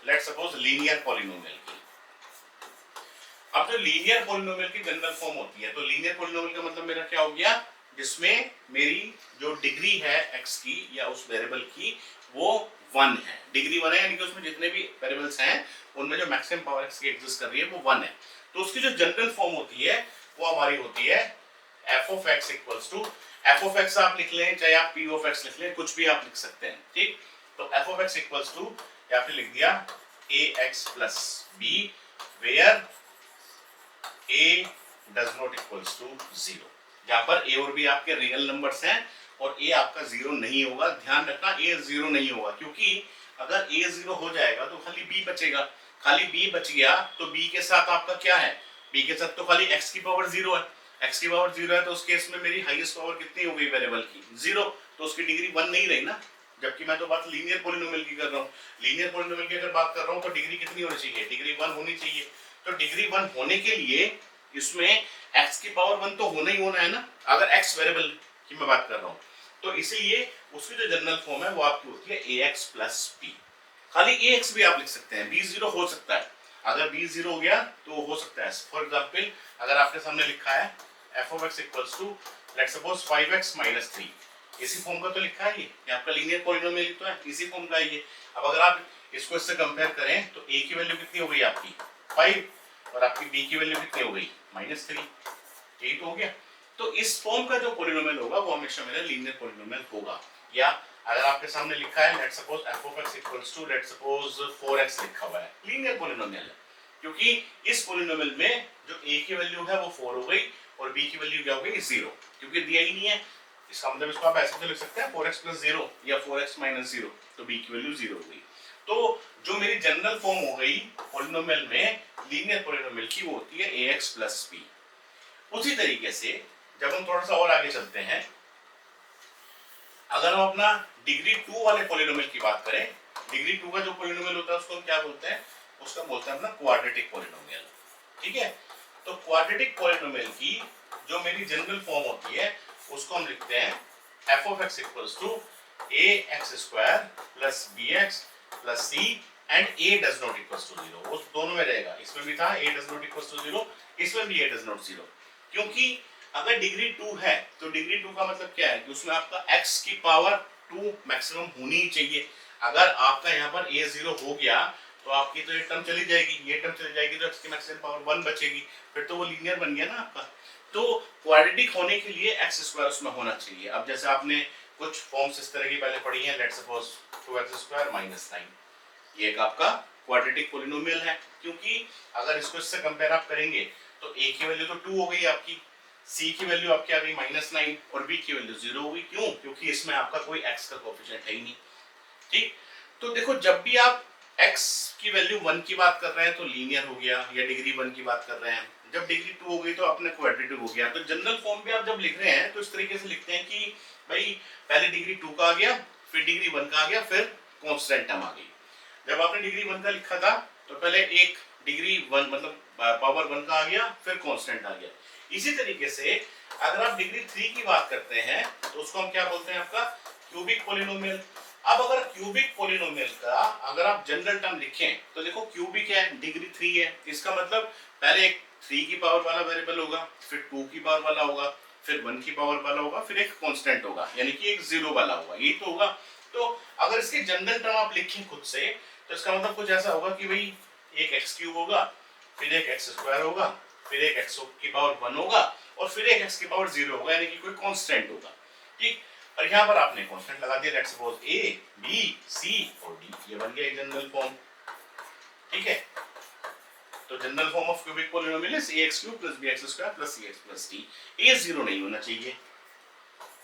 लेट सपोज लीनियर पॉलिनोमियल की, अब जो लीनियर पॉलिनोमियल की जनरल फॉर्म होती है, तो लीनियर पॉलिनोमियल का मतलब मेरा क्या हो गया, जिसमें मेरी जो डिग्री है x की या उस वेरिएबल की वो 1 है, डिग्री 1 है, यानी कि उसमें जितने भी वेरिएबल्स हैं उनमें जो मैक्सिमम पावर x की एग्जिस्ट कर रही है वो 1 है। तो उसकी जो जनरल फॉर्म होती है वो हमारी होती है f of x equals to, f of x आप लिख लें चाहे आप p of x लिख लें, कुछ भी आप लिख सकते हैं, ठीक। तो f of x equals to या फिर लिख दिया ax plus b where a does not equals to 0, जहां पर a और b आपके रियल नंबर्स हैं और a आपका 0 नहीं होगा। ध्यान रखना a 0 नहीं होगा, क्योंकि अगर a 0 हो जाएगा तो खाली b बचेगा, खाली b बच गया तो b के साथ आपका क्या है, b के साथ तो खाली x की पावर 0 है, x की पावर 0 है, तो उस केस में मेरी हाईएस्ट पावर कितनी हो गई वेरिएबल की 0, तो उसकी डिग्री 1 नहीं रही ना। जबकि मैं तो बात लीनियर पॉलिनोमियल की कर रहा हूँ, लीनियर पॉलिनोमियल की अगर बात कर रहा हूँ तो डिग्री कितनी होनी चाहिए, डिग्री 1 होनी चाहिए। तो डिग्री 1 होने के लिए इसमें x की पावर 1 तो होना ही होना है ना, अगर x वेरिएबल की मैं बात कर रहा हूँ। तो इसीलिए उसकी जो जनरल फॉर्म है वो आपकी होती है ax प्लस b, खाली ax भी आप लिख सकते हैं, b 0 हो सकता है, अगर b 0 हो गया तो हो सकता है। फॉर एग्जांपल अगर आपके सामने लिखा है f of x equals to let's suppose 5x minus 3, इसी फॉर्म का तो लिखा है, ये आपका लीनियर पॉलिनोमियल तो है, इसी फॉर्म का है ये। अब अगर आप इसको इससे कंपेयर करें तो a की वैल्यू कितनी हो गई आपकी 5 और आपकी b की वैल्यू कितनी हो गई -3, यही तो हो गया। तो इस फॉर्म का जो पॉलिनोमियल होगा वो हमेशा मेरा लीनियर पॉलिनोमियल होगा। या अगर आपके सामने लिखा है let's suppose f of x equals to let's suppose 4x लिखा हुआ है, लीनियर पॉलिनोमियल है, क्योंकि इस पॉलिनोमियल में जो a की वैल्यू है वो 4 हो गई और b की वैल्यू क्या हो गई 0, क्योंकि दिया ही नहीं है। इसका मतलब इसको आप ऐसे तो लिख सकते हैं 4x + 0 या 4x - 0, तो b की वैल्यू 0 हो गई। तो जो मेरी जनरल फॉर्म हो गई पॉलिनोमियल में, लीनियर पॉलिनोमियल की, वो होती है ax + b। उसी तरीके से जब हम थोड़ा सा और आगे चलते हैं, अगर हम अपना डिग्री 2 वाले पॉलिनोमियल की बात करें, डिग्री 2 का जो पॉलिनोमियल होता है उसको हम क्या बोलते हैं, उसका बोलते हैं अपना क्वाड्रेटिक पॉलिनोमियल। ठीक है, तो क्वाड्रेटिक पॉलिनोमियल की जो मेरी जनरल फॉर्म होती है उसको हम लिखते हैं f(x) = ax² + bx + c and a does not equal to 0। वो दोनों में रहेगा, इसमें भी था a does not equal to 0, इसमें भी a does not 0। क्योंकि अगर डिग्री 2 है तो डिग्री 2 का मतलब क्या है कि उसमें आपका x की पावर 2 मैक्सिमम होनी ही चाहिए। अगर आपका यहाँ पर a 0 हो गया तो आपकी तो ये टर्म चली जाएगी, ये टर्म चली जाएगी, तो x की मैक्सिमम पावर 1 बचेगी, फिर तो वो लीनियर बन गया ना आपका। तो क्वाड्रेटिक होने के लिए x² उसमें होना चाहिए। अब जैसे आपने कुछ फॉर्म्स इस तरह की पहले पढ़ी हैं, लेट्स सपोज 2x² - 9, ये एक आपका क्वाड्रेटिक पॉलिनोमियल है, क्योंकि अगर इसको इससे कंपेयर आप करेंगे तो a की वैल्यू तो 2 हो गई आपकी, c की वैल्यू आपकी आ गई -9 और b की वैल्यू 0 हो गई। क्यों? क्योंकि इसमें आपका कोई x का कोएफिशिएंट है ही नहीं। ठीक, तो देखो जब भी आप x की वैल्यू 1 की बात कर रहे हैं तो लीनियर हो गया, या डिग्री 1 की बात कर रहे हैं, जब डिग्री 2 हो गई तो अपने क्वाड्रेटिक हो गया। तो जनरल फॉर्म भी आप जब लिख रहे हैं तो इस तरीके से लिखते हैं कि भाई पहले डिग्री 2 का आ गया, फिर डिग्री 1 का आ गया, फिर कांस्टेंट टर्म आ गई। जब आपने डिग्री 1 का लिखा था तो पहले एक डिग्री 1 मतलब पावर 1 का आ गया, फिर कांस्टेंट आ गया। इसी तरीके से अगर आप डिग्री 3 की बात करते हैं तो उसको हम क्या बोलते हैं, आपका क्यूबिक पॉलिनोमियल। अब अगर क्यूबिक पॉलिनोमियल का अगर आप जनरल टर्म लिखें तो देखो क्यूबिक है, डिग्री 3 है, इसका मतलब पहले एक 3 की पावर वाला वेरिएबल होगा, फिर 2 की पावर वाला होगा, फिर 1 की पावर वाला होगा, फिर एक कांस्टेंट होगा, यानी कि एक 0 वाला होगा, यही तो होगा। तो अगर इसके जनरल टर्म आप लिखें खुद से तो इसका मतलब कुछ ऐसा होगा कि भाई एक x³ होगा, फिर एक x² होगा, फिर एक x की पावर 1 होगा और फिर एक x की पावर 0 होगा, यानी कि कोई कांस्टेंट होगा। ठीक, और यहाँ पर आपने कांस्टेंट लगा दिया, let's suppose a, b, c और d, ये बन गया जनरल फॉर्म। ठीक है, तो general form of cubic polynomial is ax³ + bx² + cx + d। a 0 नहीं होना चाहिए,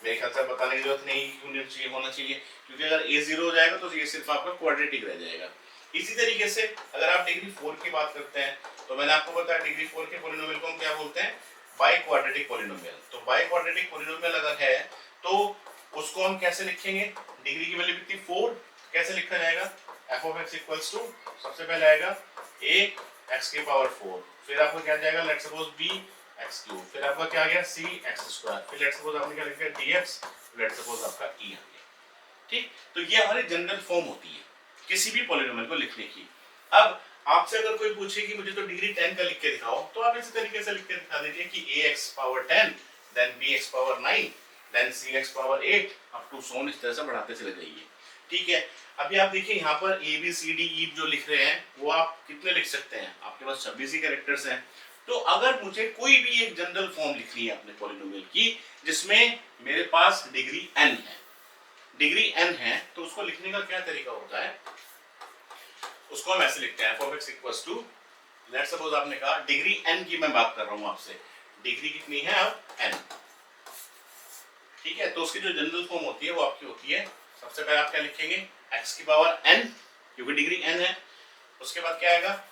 मेरे ख्याल से बताने की जरूरत नहीं क्यों नहीं चाहिए, होना चाहिए, क्योंकि अगर a 0 हो जाएगा तो ये सिर्फ आपका क्वाड्रेटिक रह जाएगा। इसी तरीके से अगर आप डिग्री 4 की बात करते हैं तो मैंने आपको बताया डिग्री 4 के पॉलिनोमियल को हम क्या बोलते हैं, बाई क्वाड्रेटिक पॉलिनोमियल। तो बाई क्वाड्रेटिक पॉलिनोमियल अगर है तो उसको हम कैसे लिखेंगे, डिग्री की वैल्यू कितनी 4, कैसे लिखा जाएगा, f(x) = सबसे पहले आएगा a x की पावर 4, फिर आपको क्या जाएगा, लेट्स सपोज b x³, फिर आपका क्या आ गया c x², फिर लेट्स सपोज आपने क्या लिखा dx, लेट्स सपोज आपका e आ गया। ठीक, तो ये हमारी जनरल फॉर्म होती है किसी भी पॉलिनोमियल को लिखने की। अब आपसे अगर कोई पूछे कि मुझे तो डिग्री 10 का लिख के दिखाओ, तो आप इसी तरीके से लिख के दिखा दीजिए कि ax⁻10 then bx⁻9 then cx⁻8 up to so on, इस तरह से बढ़ाते चले जाइए। ठीक है, अभी आप देखिए यहाँ पर a b c d e जो लिख रहे हैं वो आप कितने लिख सकते हैं, आपके पास 26 ही कैरेक्टर्स हैं। तो अगर मुझे कोई भी एक जनरल फॉर्म लिखनी है अपने पॉलिनोमियल की जिसमें मेरे पास डिग्री n है, डिग्री n है, तो उसको लिखने का क्या तरीका होता है, उसको हम ऐसे लिखते हैं f(x) = लेट्स सपोज आपने कहा डिग्री n की मैं बात कर रहा हूं आपसे, डिग्री कितनी है अब n। ठीक है, तो उसकी जो जनरल फॉर्म होती है वो आपकी होती है, सबसे पहले आप क्या लिखेंगे x की पावर n, क्योंकि डिग्री n है। उसके बाद क्या आएगा,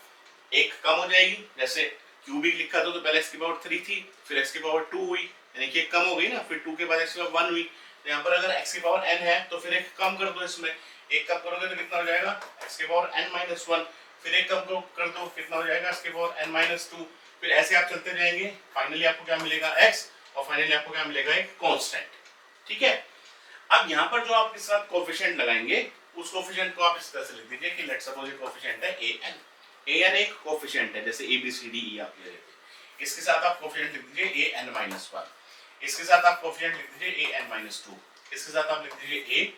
एक कम हो जाएगी, जैसे क्यूबिक लिखा था तो पहले x की पावर 3 थी, फिर x की पावर 2 हुई, यानी कि एक कम हो गई ना, फिर 2 के बाद x की पावर 1 हुई। तो यहाँ पर अगर x की पावर n है तो फिर एक कम कर दो, इसमें एक कम करोगे तो कितना हो जाएगा, x की पावर n-1, फिर एक कम कर दो, कितना हो जाएगा, x की पावर n-2, फिर ऐसे आप चलते जाएंगे, फाइनली आपको क्या मिलेगा x, और फाइनली आपको क्या मिलेगा, एक कांस्टेंट। ठीक है, अब यहाँ पर जो आप इसके साथ कोएफिशिएंट लगाएंगे उस कोएफिशिएंट को आप इस तरह से लिख दीजिए कि लेट्स सपोज ये कोएफिशिएंट है an एक कोएफिशिएंट है, जैसे a b c d e आप ले लेते हैं, इसके साथ आप कोएफिशिएंट लिख दीजिए an-1, इसके साथ आप कोएफिशिएंट लिख दीजिए an-2, इसके साथ आप लिख दीजिए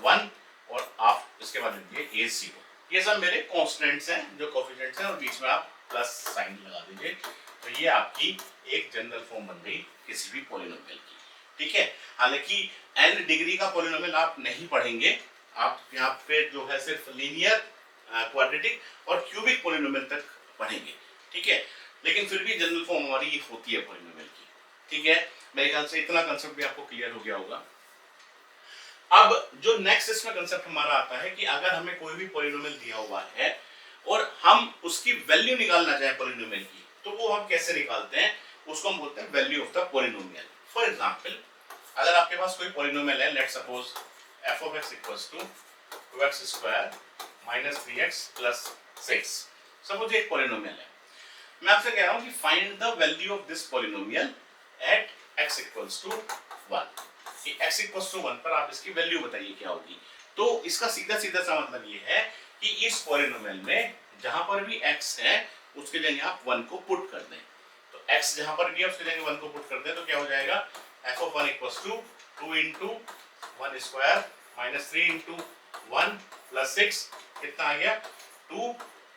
a1 और आप इसके बाद लिख दीजिए a0। ये सब मेरे कांस्टेंट्स हैं जो कोएफिशिएंट्स हैं, और बीच में आप प्लस साइन लगा दीजिए। तो ये आपकी एक जनरल फॉर्म बन गई किसी भी पॉलिनोमियल की। ठीक है, हालांकि n डिग्री का पॉलिनोमियल आप नहीं पढ़ेंगे, आप यहाँ पे जो है सिर्फ लीनियर, क्वाड्रेटिक और क्यूबिक पॉलिनोमियल तक पढ़ेंगे। ठीक है, लेकिन फिर भी जनरल फॉर्म हमारी होती है पॉलिनोमियल की। ठीक है, मेरे ख्याल से इतना कंसेप्ट भी आपको क्लियर हो गया होगा। अब जो नेक्स्ट इसमें कंसेप्ट हमारा आता है कि अगर हमें कोई भी पॉलिनोमियल दिया हुआ है और हम उसकी वैल्यू निकालना चाहें पॉलिनोमियल की, तो वो हम कैसे निकालते हैं, उसको हम बोलते हैं value of the polynomial. For example, अगर आपके पास कोई पॉलिनोमियल है, let's suppose f of x equals to 2x square minus 3x plus 6, suppose एक पॉलिनोमियल है। मैं आपसे कह रहा हूं कि find the value of this polynomial at x equals to 1, कि x इक्वल्स टू 1 पर आप इसकी वैल्यू बताइए क्या होगी। तो इसका सीधा सीधा सा मतलब ये है कि इस पॉलिनोमियल में जहां पर भी x है उसके जगह आप 1 को पुट कर दें। तो x जहां पर भी है उसके जगह 1 को पुट कर दें तो क्या हो जाएगा, f of 1 equals to 2 into 1 square minus 3 into 1 plus 6, कितना आ गया 2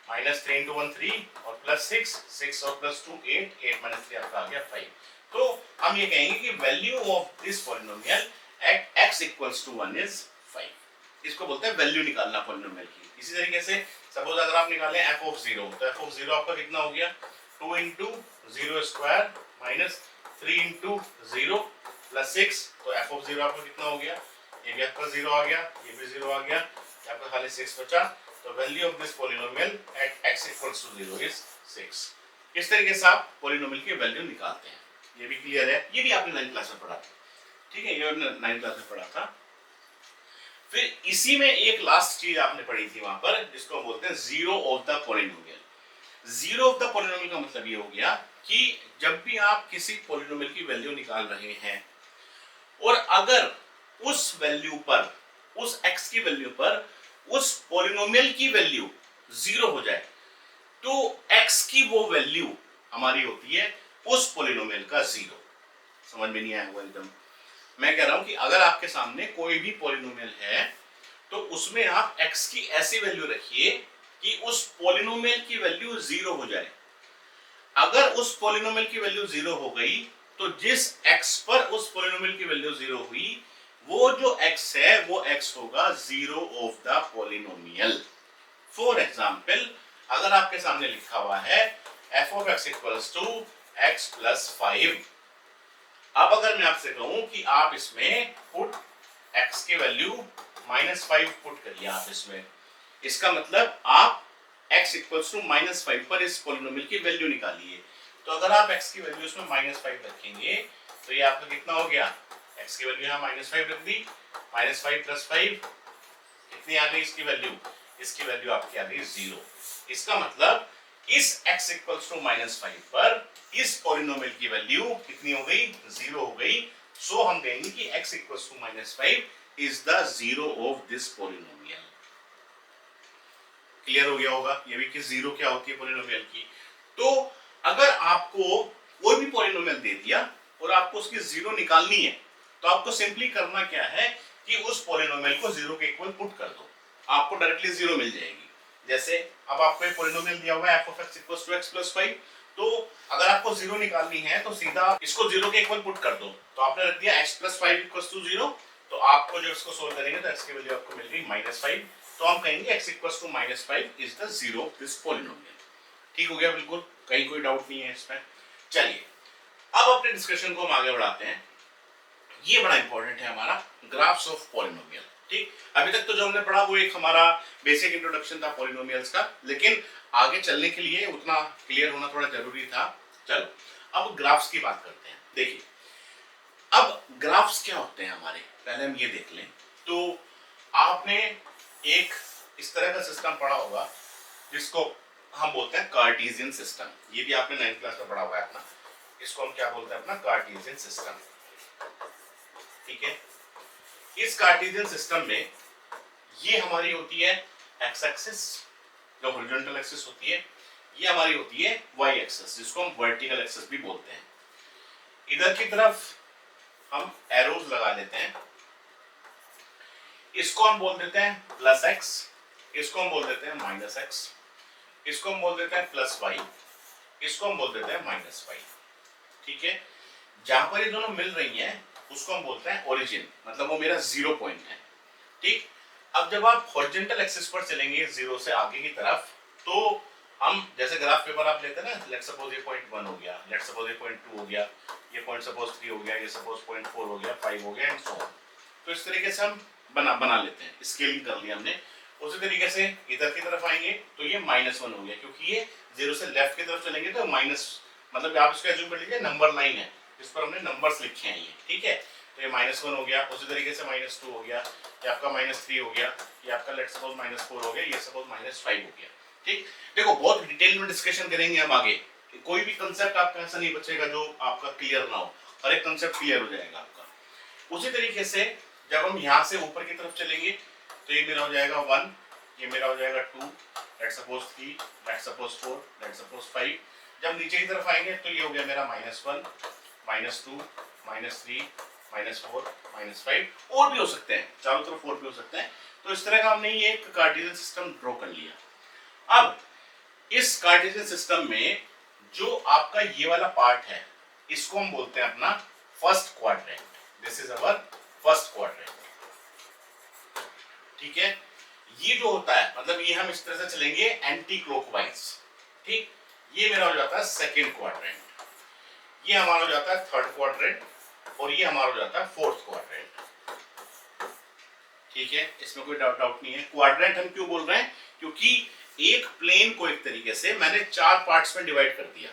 माइनस 3 इंटू 1 3 और प्लस 6, 6 और प्लस 2 8, 8 माइनस 3 आपका आ गया 5। तो हम ये कहेंगे कि value of this polynomial at x equals to 1 is 5। इसको बोलते हैं वैल्यू निकालना पॉलिनोमियल की। इसी तरीके से सपोज अगर आप निकालें f ऑफ 0, तो f ऑफ 0 आपका कितना हो गया 2 into 0 square minus 3 into 0 plus 6, तो f ऑफ 0 आपका कितना हो गया, ये भी आपका 0 आ गया, ये भी 0 आ गया, आपका खाली 6 बचा। तो value of this polynomial at x equals to 0 is 6। इस तरीके से आप पॉलिनोमियल की वैल्यू निकालते हैं। ये भी क्लियर है, ये भी आपने 9th क्लास में पढ़ा था, ठीक है, ये आपने 9th क्लास में पढ़ा था। फिर इसी में एक लास्ट चीज आपने पढ़ी थी वहां पर, जिसको हम बोलते हैं zero of the polynomial. Zero of the polynomial का मतलब ये हो गया कि जब भी आप किसी पॉलिनोमियल की वैल्यू निकाल रहे हैं और अगर उस वैल्यू पर, उस x की वैल्यू पर उस पॉलिनोमियल की वैल्यू 0 हो जाए, तो x की वो वैल्यू हमारी होती है उस पॉलिनोमियल का 0। समझ में नहीं आया हुआ एकदम? मैं कह रहा हूं कि अगर आपके सामने कोई भी पॉलिनोमियल है तो उसमें आप x की ऐसी वैल्यू रखिए कि उस पॉलिनोमियल की वैल्यू 0 हो जाए। अगर उस पॉलिनोमियल की वैल्यू 0 हो गई तो जिस x पर उस पॉलिनोमियल की वैल्यू 0 हुई, वो जो x है वो x होगा 0 of the polynomial. For example, अगर आपके सामने लिखा हुआ है f of x equals to x plus 5, अब अगर मैं आपसे कहूं कि आप इसमें पुट x की वैल्यू -5 पुट करिए आप इसमें, इसका मतलब आप x इक्वल्स टू -5 पर इस पॉलिनोमियल की वैल्यू निकालिए। तो अगर आप x की वैल्यू इसमें -5 रखेंगे तो ये आपका कितना हो गया, x की वैल्यू यहाँ -5 रख दी, -5 प्लस 5 कितनी आ गई इसकी वैल्यू, इसकी वैल्यू आपकी आ गई 0। इसका मतलब इस x इक्वल्स टू -5 पर इस पॉलिनोमियल की वैल्यू कितनी हो गई, 0 हो गई। सो हम कहेंगे कि x equals to -5 is the 0 of this polynomial. Clear हो गया होगा ये भी कि 0 क्या होती है पॉलिनोमियल की। तो अगर आपको कोई भी पॉलिनोमियल दे दिया और आपको उसकी 0 निकालनी है, तो आपको सिंपली करना क्या है कि उस पॉलिनोमियल को 0 के इक्वल पुट कर दो, आपको डायरेक्टली 0 मिल जाएगी। जैसे अब आपको एक पॉलिनोमियल दिया हुआ है f of x equals to x plus 5, तो अगर आपको 0 निकालनी है तो सीधा इसको 0 के इक्वल पुट कर दो। तो आपने रख दिया x प्लस 5 इक्वल्स टू 0, तो आपको जब इसको सोल्व करेंगे तो x की वैल्यू आपको मिल गई -5। तो हम कहेंगे x equals to -5 is the 0 of this polynomial. ठीक हो गया बिल्कुल, कहीं कोई डाउट नहीं है इसमें। चलिए अब अपने डिस्कशन को हम आगे बढ़ाते हैं। ये बड़ा इंपॉर्टेंट है हमारा ग्राफ्स ऑफ पॉलिनोमियल। ठीक, अभी तक तो जो हमने पढ़ा वो एक हमारा बेसिक इंट्रोडक्शन था पॉलिनोमियल्स का, लेकिन आगे चलने के लिए उतना क्लियर होना थोड़ा जरूरी था। चलो अब ग्राफ्स की बात करते हैं। देखिए अब ग्राफ्स क्या होते हैं हमारे, पहले हम ये देख लें। तो आपने एक इस तरह का सिस्टम पढ़ा होगा जिसको हम बोलते हैं कार्टेशियन सिस्टम। ये भी आपने 9th क्लास में पढ़ा हुआ है अपना, इसको हम क्या बोलते हैं अपना कार्टेशियन सिस्टम। ठीक है, इस कार्टेशियन सिस्टम में ये हमारी होती है एक्स एक्सिस, जो हॉरिजॉन्टल एक्सिस होती है, ये हमारी होती है वाई एक्सिस, जिसको हम वर्टिकल एक्सिस भी बोलते हैं। इधर की तरफ हम एरोज लगा लेते हैं, इसको हम बोल देते हैं प्लस एक्स, इसको हम बोल देते हैं माइनस एक्स, इसको हम बोल देते हैं प्लस वाई, इसको हम बोल देते हैं माइनस वाई। ठीक है, जहां पर ये दोनों मिल रही हैं उसको हम बोलते हैं ओरिजिन, मतलब वो मेरा 0 पॉइंट है। ठीक, अब जब आप हॉरिजॉन्टल एक्सिस पर चलेंगे 0 से आगे की तरफ, तो हम जैसे ग्राफ पेपर आप लेते हैं ना, लेट्स सपोज ये पॉइंट 1 हो गया, लेट्स सपोज ये पॉइंट 2 हो गया, ये पॉइंट सपोज 3 हो गया, ये सपोज पॉइंट 4 हो गया, 5 हो गया एंड सो ऑन। तो इस तरीके से हम बना लेते हैं, स्केलिंग कर लिया हमने। उसी तरीके से इधर की तरफ आएंगे तो ये -1 हो गया, क्योंकि ये 0 से लेफ्ट की तरफ चलेंगे तो माइनस, मतलब आप इसको एज्यूम कर लीजिए नंबर लाइन है, इस पर हमने नंबर्स लिखे हैं ये, ठीक है। तो ये -1 हो गया, उसी तरीके से -2 हो गया, ये आपका -3 हो गया, ये आपका लेट्स सपोज -4 हो गया, ये सपोज -5 हो गया, ठीक। देखो बहुत डिटेल में डिस्कशन करेंगे हम आगे, कोई भी कंसेप्ट आपका ऐसा नहीं बचेगा जो आपका क्लियर ना हो, हर एक कंसेप्ट क्लियर हो जाएगा आपका। उसी तरीके से जब हम यहाँ से ऊपर की तरफ चलेंगे तो ये मेरा हो जाएगा 1, ये मेरा हो जाएगा 2, let's suppose 3, let's suppose 4, let's suppose 5। जब नीचे की तरफ आएंगे तो ये हो गया मेरा -1, -2, -3, -4, -5, और भी हो सकते हैं, चारों तरफ और भी हो सकते हैं। तो इस तरह का हमने ये एक कार्टेशियन सिस्टम ड्रॉ कर लिया। अब इस कार्टेशियन सिस्टम में जो आपका ये वाला पार्ट है, इसको हम बोलते हैं अपना first quadrant. This is our first quadrant, ठीक है। ये जो होता है, मतलब ये हम इस तरह से चलेंगे एंटी क्लॉकवाइज, ठीक। ये मेरा हो जाता है सेकेंड क्वाड्रेंट, ये हमारा हो जाता है थर्ड क्वाड्रेंट, और ये हमारा हो जाता है फोर्थ क्वाड्रेंट, ठीक है। इसमें कोई डाउट नहीं है। क्वाड्रेंट हम क्यों बोल रहे हैं, क्योंकि एक प्लेन को एक तरीके से मैंने 4 पार्ट्स में डिवाइड कर दिया,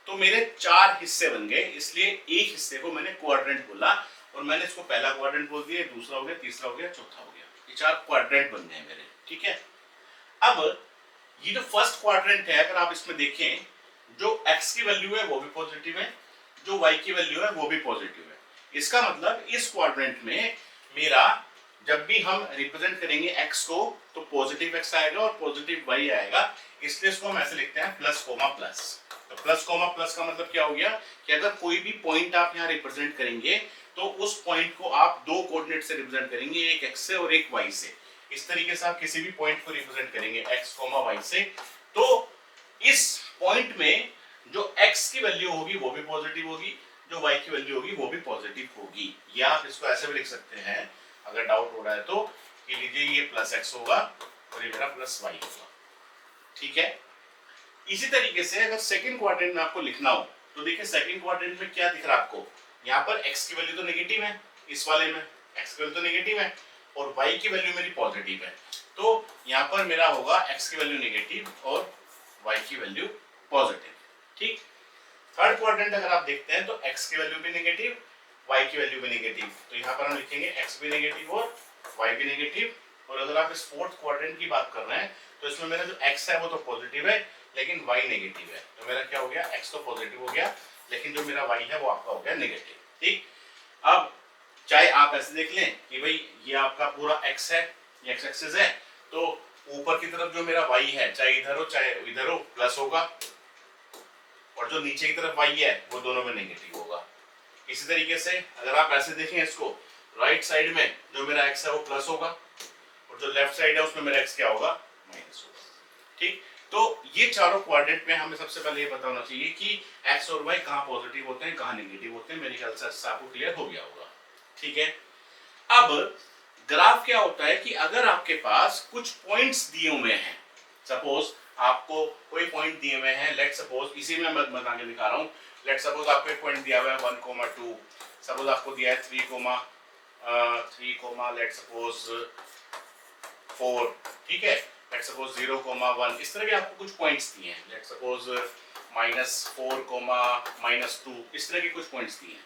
तो मेरे 4 हिस्से बन गए, इसलिए एक हिस्से को मैंने क्वाड्रेंट बोला, और मैंने इसको पहला क्वाड्रेंट बोल दिया, दूसरा हो गया, तीसरा हो गया, चौथा हो गया, ये 4 क्वाड्रेंट बन गए मेरे, ठीक है। अब ये जो फर्स्ट क्वाड्रेंट है, अगर आप इसमें देखें, जो x की वैल्यू है वो भी पॉजिटिव है, जो y की वैल्यू है वो भी पॉजिटिव है। इसका मतलब इस क्वाड्रेंट में मेरा जब भी हम रिप्रेजेंट करेंगे x को, तो पॉजिटिव x आएगा और पॉजिटिव y आएगा, इसलिए इसको हम ऐसे लिखते हैं प्लस कोमा प्लस। तो प्लस कोमा प्लस का मतलब क्या हो गया कि अगर कोई भी पॉइंट आप यहाँ रिप्रेजेंट करेंगे तो उस पॉइंट को आप 2 कोऑर्डिनेट से रिप्रेजेंट करेंगे, एक x से और एक y से। इस तरीके से आप किसी भी पॉइंट को रिप्रेजेंट करेंगे x, y से, तो इस पॉइंट में जो x की वैल्यू होगी वो भी पॉजिटिव होगी, जो y की वैल्यू होगी वो भी पॉजिटिव होगी। या आप इसको ऐसे भी लिख सकते हैं, अगर डाउट हो रहा है तो, कि लीजिए ये प्लस x होगा और ये मेरा प्लस y होगा, ठीक है। इसी तरीके से अगर सेकंड क्वाड्रेंट में आपको लिखना हो, तो देखिए सेकंड क्वाड्रेंट में क्या दिख रहा है आपको, यहाँ पर x की वैल्यू तो नेगेटिव है, इस वाले में x की वैल्यू तो नेगेटिव है और y की वैल्यू मेरी पॉजिटिव है, तो यहाँ पर मेरा होगा x की वैल्यू नेगेटिव और y की वैल्यू पॉजिटिव, ठीक। थर्ड क्वाड्रेंट अगर आप देखते हैं तो x की वैल्यू भी नेगेटिव, y की वैल्यू भी नेगेटिव, तो यहाँ पर हम लिखेंगे x भी नेगेटिव और y भी नेगेटिव। और अगर आप इस फोर्थ क्वाड्रेंट की बात कर रहे हैं तो इसमें मेरा जो x है वो तो पॉजिटिव है लेकिन y नेगेटिव है, तो मेरा क्या हो गया, x तो पॉजिटिव हो गया लेकिन जो मेरा y है वो आपका हो गया नेगेटिव, ठीक। अब चाहे आप ऐसे देख लें कि भाई ये आपका पूरा x है, ये x एक्सिस है, तो ऊपर की तरफ जो मेरा y है, चाहे इधर हो चाहे इधर हो, प्लस होगा, और जो नीचे की तरफ y है वो दोनों में नेगेटिव होगा। इसी तरीके से अगर आप ऐसे देखें इसको, राइट साइड में जो मेरा x है वो प्लस होगा और जो लेफ्ट साइड है उसमें मेरा x क्या होगा, माइनस होगा, ठीक। तो ये चारों क्वाड्रेंट में हमें सबसे पहले ये बताना चाहिए कि x और y कहाँ पॉजिटिव होते हैं कहाँ नेगेटिव होते हैं। मेरे ख्याल से आपको क्लियर हो गया होगा, ठीक है। अब ग्राफ क्या होता है कि अगर आपके पास कुछ पॉइंट्स दिए हुए हैं, सपोज आपको कोई पॉइंट दिए हुए हैं, लेट सपोज इसी में मैं बता के दिखा रहा हूँ, लेट सपोज आपको एक पॉइंट दिया हुआ है 1,2, सपोज आपको दिया है 3, लेट सपोज 4, ठीक है, लेट सपोज 0,1, इस तरह के आपको कुछ पॉइंट्स दिए हैं, लेट सपोज -4, -2, इस तरह के कुछ पॉइंट्स दिए हैं।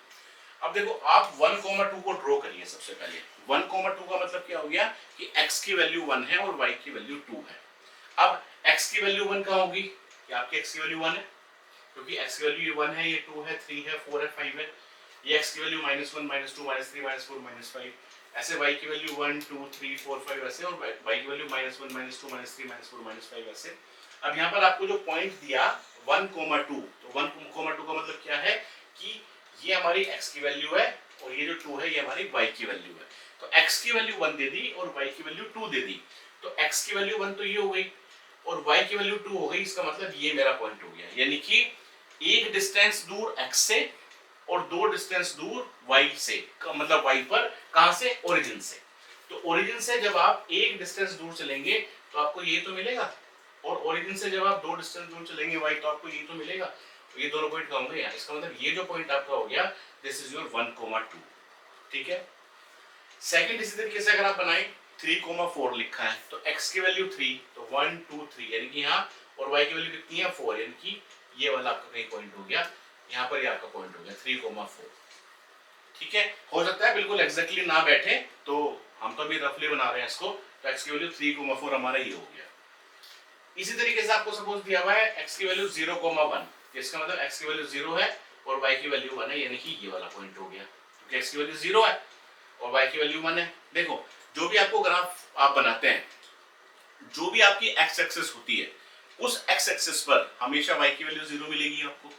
अब देखो आप 1,2 को ड्रॉ करिए सबसे पहले। 1,2 का मतलब क्या हो गया कि x की वैल्यू 1 है और y की वैल्यू 2 है। अब x की वैल्यू 1 कहाँ होगी, कि आपकी x की वैल्यू 1 है, क्योंकि x की वैल्यू ये 1 है, ये 2 है, 3 है, 4 है, 5 है। ये x की वैल्यू -1, -2, -3, -4, -5, ऐसे y की वैल्यू 1, 2, 3, 4, 5 ऐसे, और y की वैल्यू -1, -2, -3, -4, -5 ऐसे। अब यहाँ पर आपको जो पॉइंट दिया 1,2, तो 1,2 का मतलब क्या है कि ये हमारी x की वैल्यू है और ये जो 2 है ये हमारी y की वैल्यू है। तो x की वैल्यू 1 दे दी और y की वैल्यू 2 दे दी, तो x की वैल्यू 1 तो ये हो गई और y की वैल्यू 2 हो गई। इसका मतलब ये मेरा पॉइंट हो गया, यानी कि एक डिस्टेंस दूर x से और 2 डिस्टेंस दूर y से, मतलब y पर कहां से, ओरिजिन से। तो ओरिजिन से जब आप एक डिस्टेंस दूर चलेंगे तो आपको ये तो मिलेगा, और ओरिजिन से जब आप दो डिस्टेंस दूर चलेंगे y तो आपको ये तो मिलेगा, ये दोनों पॉइंट का होंगे यहाँ, इसका मतलब ये जो पॉइंट आपका हो गया दिस इज योर 1,2, ठीक है। सेकंड इसी तरीके से अगर आप बनाएं 3,4 लिखा है तो x की वैल्यू 3 तो 1 2 3 यानी कि यहाँ, और y की वैल्यू कितनी है 4 यानी कि ये वाला आपका कहीं पॉइंट हो गया, यहाँ पर ये आपका पॉइंट हो गया 3,4, ठीक है। हो सकता है बिल्कुल एग्जैक्टली ना बैठे तो हम तो अभी रफली बना रहे हैं इसको, तो x की वैल्यू 3,4 हमारा ये हो गया। इसी तरीके से आपको सपोज दिया हुआ है x की वैल्यू 0,1, इसका मतलब x की वैल्यू 0 है और y की वैल्यू 1 है यानी कि ये वाला पॉइंट हो गया, क्योंकि x की वैल्यू 0 है और y की वैल्यू 1 है। देखो जो भी आपको ग्राफ आप बनाते हैं, जो भी आपकी x एक्सिस होती है उस x एक्सिस पर हमेशा y की वैल्यू 0 मिलेगी आपको,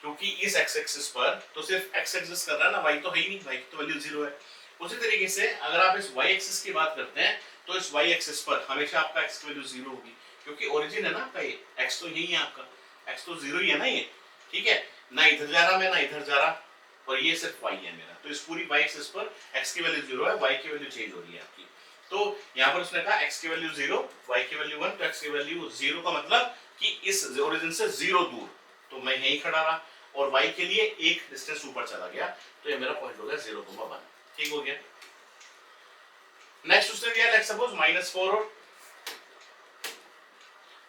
क्योंकि इस x एक्सिस पर तो सिर्फ x एग्जिस्ट कर रहा है ना, y तो है ही नहीं, y की तो वैल्यू 0 है। उसी तरीके से अगर आप इस y एक्सिस की बात करते हैं तो इस y एक्सिस पर हमेशा आपका x की वैल्यू 0 होगी, क्योंकि ओरिजिन है ना आपका, ये x तो यही है आपका, x तो 0 ही है ना ये, ठीक है, ना इधर जा रहा मैं ना इधर जा रहा, और ये सिर्फ y है मेरा, तो इस पूरी y एक्सिस पर x की वैल्यू 0 है, y की वैल्यू चेंज हो रही है आपकी। तो यहाँ पर उसने कहा x की वैल्यू 0 y की वैल्यू 1, तो x की वैल्यू 0 का मतलब कि इस ओरिजिन से 0 दूर, तो मैं यहीं खड़ा रहा और y के लिए एक डिस्टेंस ऊपर चला गया, तो ये मेरा पॉइंट हो गया 0,1, ठीक हो गया। नेक्स्ट उसने दिया लेट्स सपोज -4 और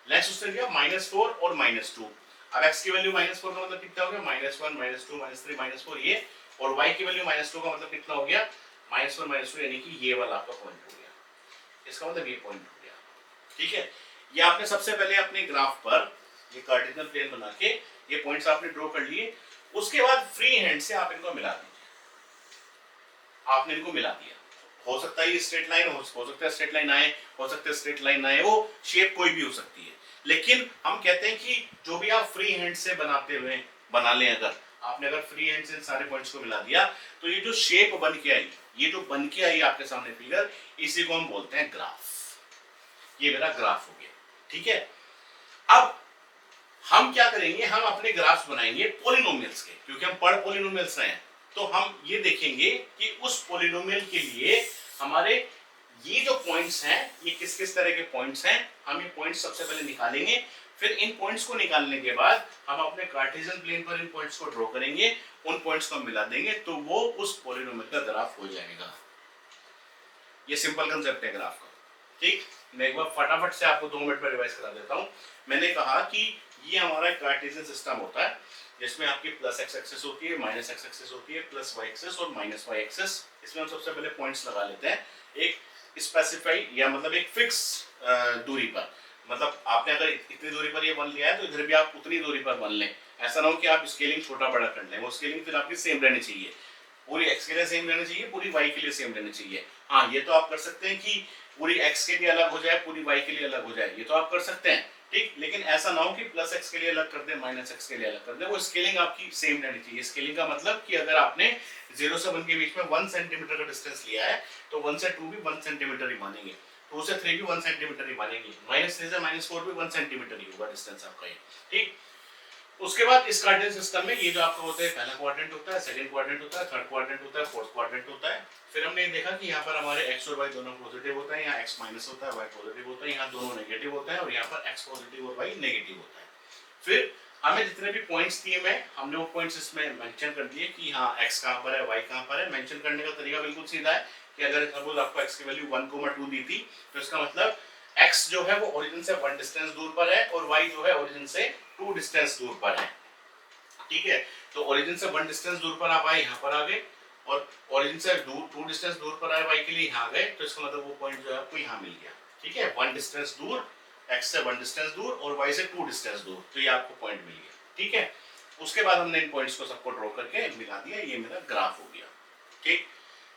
नेक्स्ट उसने दिया -4 और -2। अब x की वैल्यू -4 का मतलब कितना हो गया -1 -2 -3 -4 ये, और y की वैल्यू -2 का मतलब कितना हो गया -1 -2 यानी कि ये वाला आपका पॉइंट हो गया, इसका मतलब ये पॉइंट हो गया, ठीक है। ये आपने सबसे पहले अपने ग्राफ पर ये कार्टेशियन प्लेन बना के ये पॉइंट्स आपने ड्रॉ कर लिए, उसके बाद फ्री हैंड से आप इनको मिला दीजिए, आपने इनको मिला दिया, हो सकता है ये स्ट्रेट लाइन हो सकता है स्ट्रेट लाइन आए, हो सकता है स्ट्रेट लाइन आए, वो शेप कोई भी हो सकती है, लेकिन हम कहते हैं कि जो भी आप फ्री हैंड से बनाते हुए बना लें, अगर आपने अगर फ्री हैंड से सारे पॉइंट्स को मिला दिया तो ये जो शेप बन के आई, ये जो बन के आई आपके सामने फिगर, इसी को हम बोलते हैं ग्राफ। ये मेरा ग्राफ हो गया, ठीक है। अब हम क्या करेंगे, हम अपने ग्राफ्स बनाएंगे पॉलिनोमियल्स के, क्योंकि हम पढ़ पॉलिनोमियल्स रहे हैं, तो हम ये देखेंगे कि उस पॉलिनोमियल के लिए हमारे ये जो पॉइंट्स हैं ये किस किस तरह के पॉइंट्स हैं, हम ये पॉइंट्स सबसे पहले निकालेंगे, फिर इन पॉइंट्स को निकालने के बाद हम अपने कार्टेशियन प्लेन पर इन पॉइंट्स को ड्रॉ करेंगे, उन पॉइंट्स को मिला देंगे तो वो उस पॉलिनोमियल का ग्राफ हो जाएगा। ये सिंपल कंसेप्ट है ग्राफ का, ठीक। मैं एक बार फटाफट से आपको 2 मिनट में रिवाइज करा देता हूं। मैंने कहा कि ये हमारा कार्टेशियन सिस्टम होता है जिसमें आपकी प्लस x एक्सिस होती है, माइनस x एक्सिस होती है, प्लस y एक्सिस और माइनस y एक्सिस। इसमें हम सबसे पहले पॉइंट्स लगा लेते हैं एक स्पेसिफाई या मतलब एक फिक्स दूरी पर, मतलब आपने अगर इतनी दूरी पर ये 1 लिया है तो इधर भी आप उतनी दूरी पर 1 लें, ऐसा ना हो कि आप स्केलिंग छोटा बड़ा कर लें, वो स्केलिंग फिर आपकी सेम रहनी चाहिए, पूरी x के लिए सेम रहनी चाहिए, पूरी y के लिए सेम रहनी चाहिए। हाँ ये तो आप कर सकते हैं कि पूरी x के लिए अलग हो जाए, पूरी y के लिए अलग हो जाए, ये तो आप कर सकते हैं, ठीक, लेकिन ऐसा ना हो कि प्लस x के लिए अलग कर दे, माइनस x के लिए अलग कर दे, वो स्केलिंग आपकी सेम रहनी चाहिए। स्केलिंग का मतलब कि अगर आपने 0 से 1 के बीच में 1 सेंटीमीटर का डिस्टेंस लिया है तो 1 से 2 भी 1 सेंटीमीटर ही मानेंगे, 2 से 3 भी 1 सेंटीमीटर ही मानेंगे, -3 से -4 भी 1 सेंटीमीटर ही होगा डिस्टेंस आपका ये, ठीक। उसके बाद इस कार्टेशियन सिस्टम में ये जो आपका होता है पहला क्वाड्रेंट होता है, सेकंड क्वाड्रेंट होता है, थर्ड क्वाड्रेंट होता है, फोर्थ क्वाड्रेंट होता है। फिर हमने देखा कि यहाँ पर हमारे x और y दोनों पॉजिटिव होता है, यहाँ x माइनस होता है, y पॉजिटिव होता है, यहाँ दोनों नेगेटिव होता है और यहाँ पर x पॉजिटिव और y नेगेटिव होता है। फिर हमें जितने भी पॉइंट्स दिए हैं हमने वो पॉइंट्स इसमें मेंशन कर दिए कि हाँ x कहाँ पर है, y कहाँ पर है। मेंशन करने का तरीका बिल्कुल सीधा है कि अगर सपोज आपको x की वैल्यू 1,2 दी थी तो इसका मतलब x जो है वो ओरिजिन से 1 डिस्टेंस दूर पर है और y जो है ओरिजिन से 2 डिस्टेंस दूर पर है, ठीक है। तो ओरिजिन से 1 डिस्टेंस दूर पर आप आए, यहाँ पर आ गए, और ओरिजिन से 2 डिस्टेंस दूर पर आए y के लिए यहाँ गए, तो इसका मतलब वो पॉइंट जो है आपको यहाँ मिल गया, ठीक है। 1 डिस्टेंस दूर, x से 1 डिस्टेंस दूर और y से 2 डिस्टेंस दूर, तो ये आपको पॉइंट मिल गया, ठीक है। उसके बाद हमने इन पॉइंट्स को सबको ड्रॉ करके मिला दिया, ये मेरा ग्राफ हो गया, ठीक।